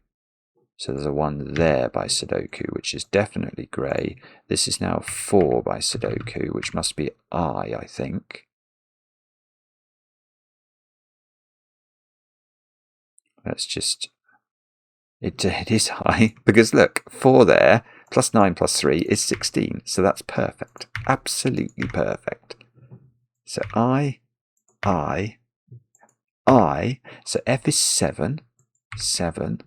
So there's a 1 there by Sudoku, which is definitely grey. This is now 4 by Sudoku, which must be I think. Let's just... It is I, because look, 4 there, plus 9 plus 3 is 16. So that's perfect. Absolutely perfect. So I. So F is 7, 7,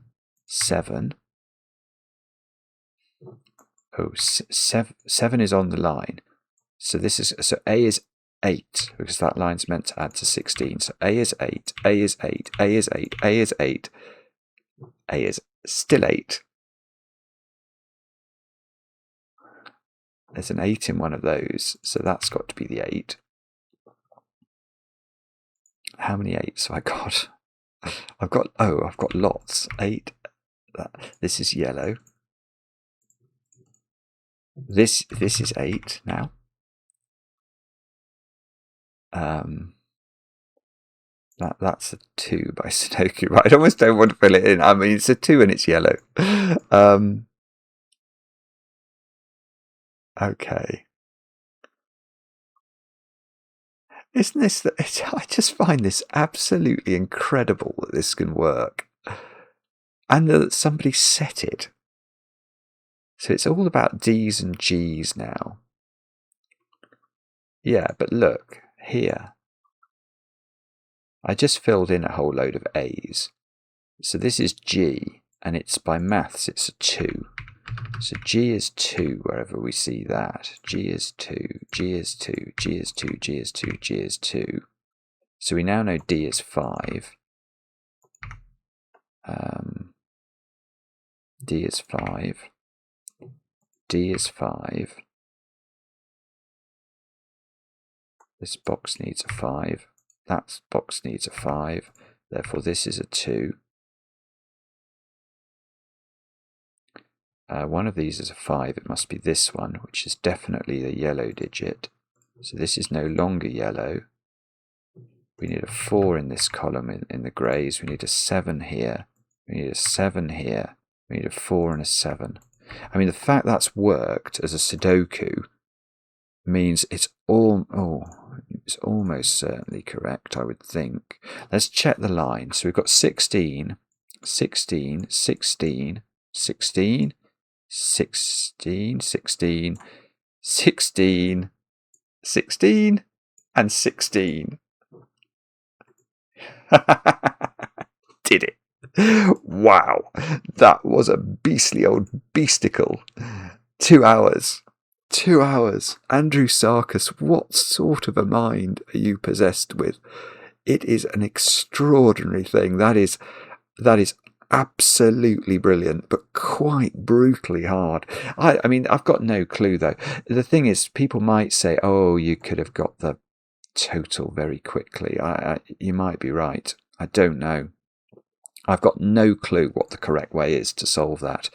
7. Oh, 7 is on the line. So this is, so A is 8, because that line's meant to add to 16. So A is 8, A is 8, A is 8, A is 8, A is still 8. There's an 8 in one of those, so that's got to be the 8. How many 8s have I got? I've got lots. 8. This is yellow. This is 8 now. That's a 2 by Sudoku, right? I almost don't want to fill it in. I mean, it's a 2 and it's yellow. Okay. Isn't this... I just find this absolutely incredible that this can work. And that somebody set it. So it's all about D's and G's now. Yeah, but look, here. I just filled in a whole load of A's. So this is G, and it's by maths, it's a 2. So G is 2 wherever we see that. G is 2, G is 2, G is 2, G is 2, G is 2. So we now know D is 5. D is 5. D is 5. This box needs a 5. That box needs a 5. Therefore this is a 2. One of these is a 5. It must be this one, which is definitely the yellow digit. So this is no longer yellow. We need a 4 in this column in the greys. We need a 7 here. We need a 7 here. We need a 4 and a 7. I mean, the fact that's worked as a Sudoku means it's it's almost certainly correct, I would think. Let's check the line. So we've got 16, 16, 16, 16, 16, 16, 16, 16, and 16. Did it. Wow, that was a beastly old beasticle. 2 hours. 2 hours. Andrewsarchus, what sort of a mind are you possessed with? It is an extraordinary thing. That is absolutely brilliant, but quite brutally hard. I mean, I've got no clue though. The thing is, people might say, oh, you could have got the total very quickly. You might be right. I don't know. I've got no clue what the correct way is to solve that.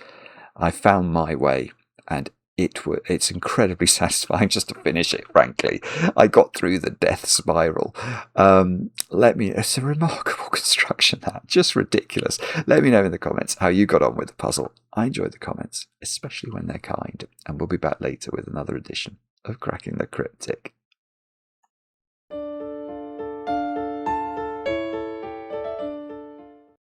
I found my way, and it's incredibly satisfying just to finish it, frankly. I got through the death spiral. It's a remarkable construction, that. Just ridiculous. Let me know in the comments how you got on with the puzzle. I enjoy the comments, especially when they're kind, and we'll be back later with another edition of Cracking the Cryptic.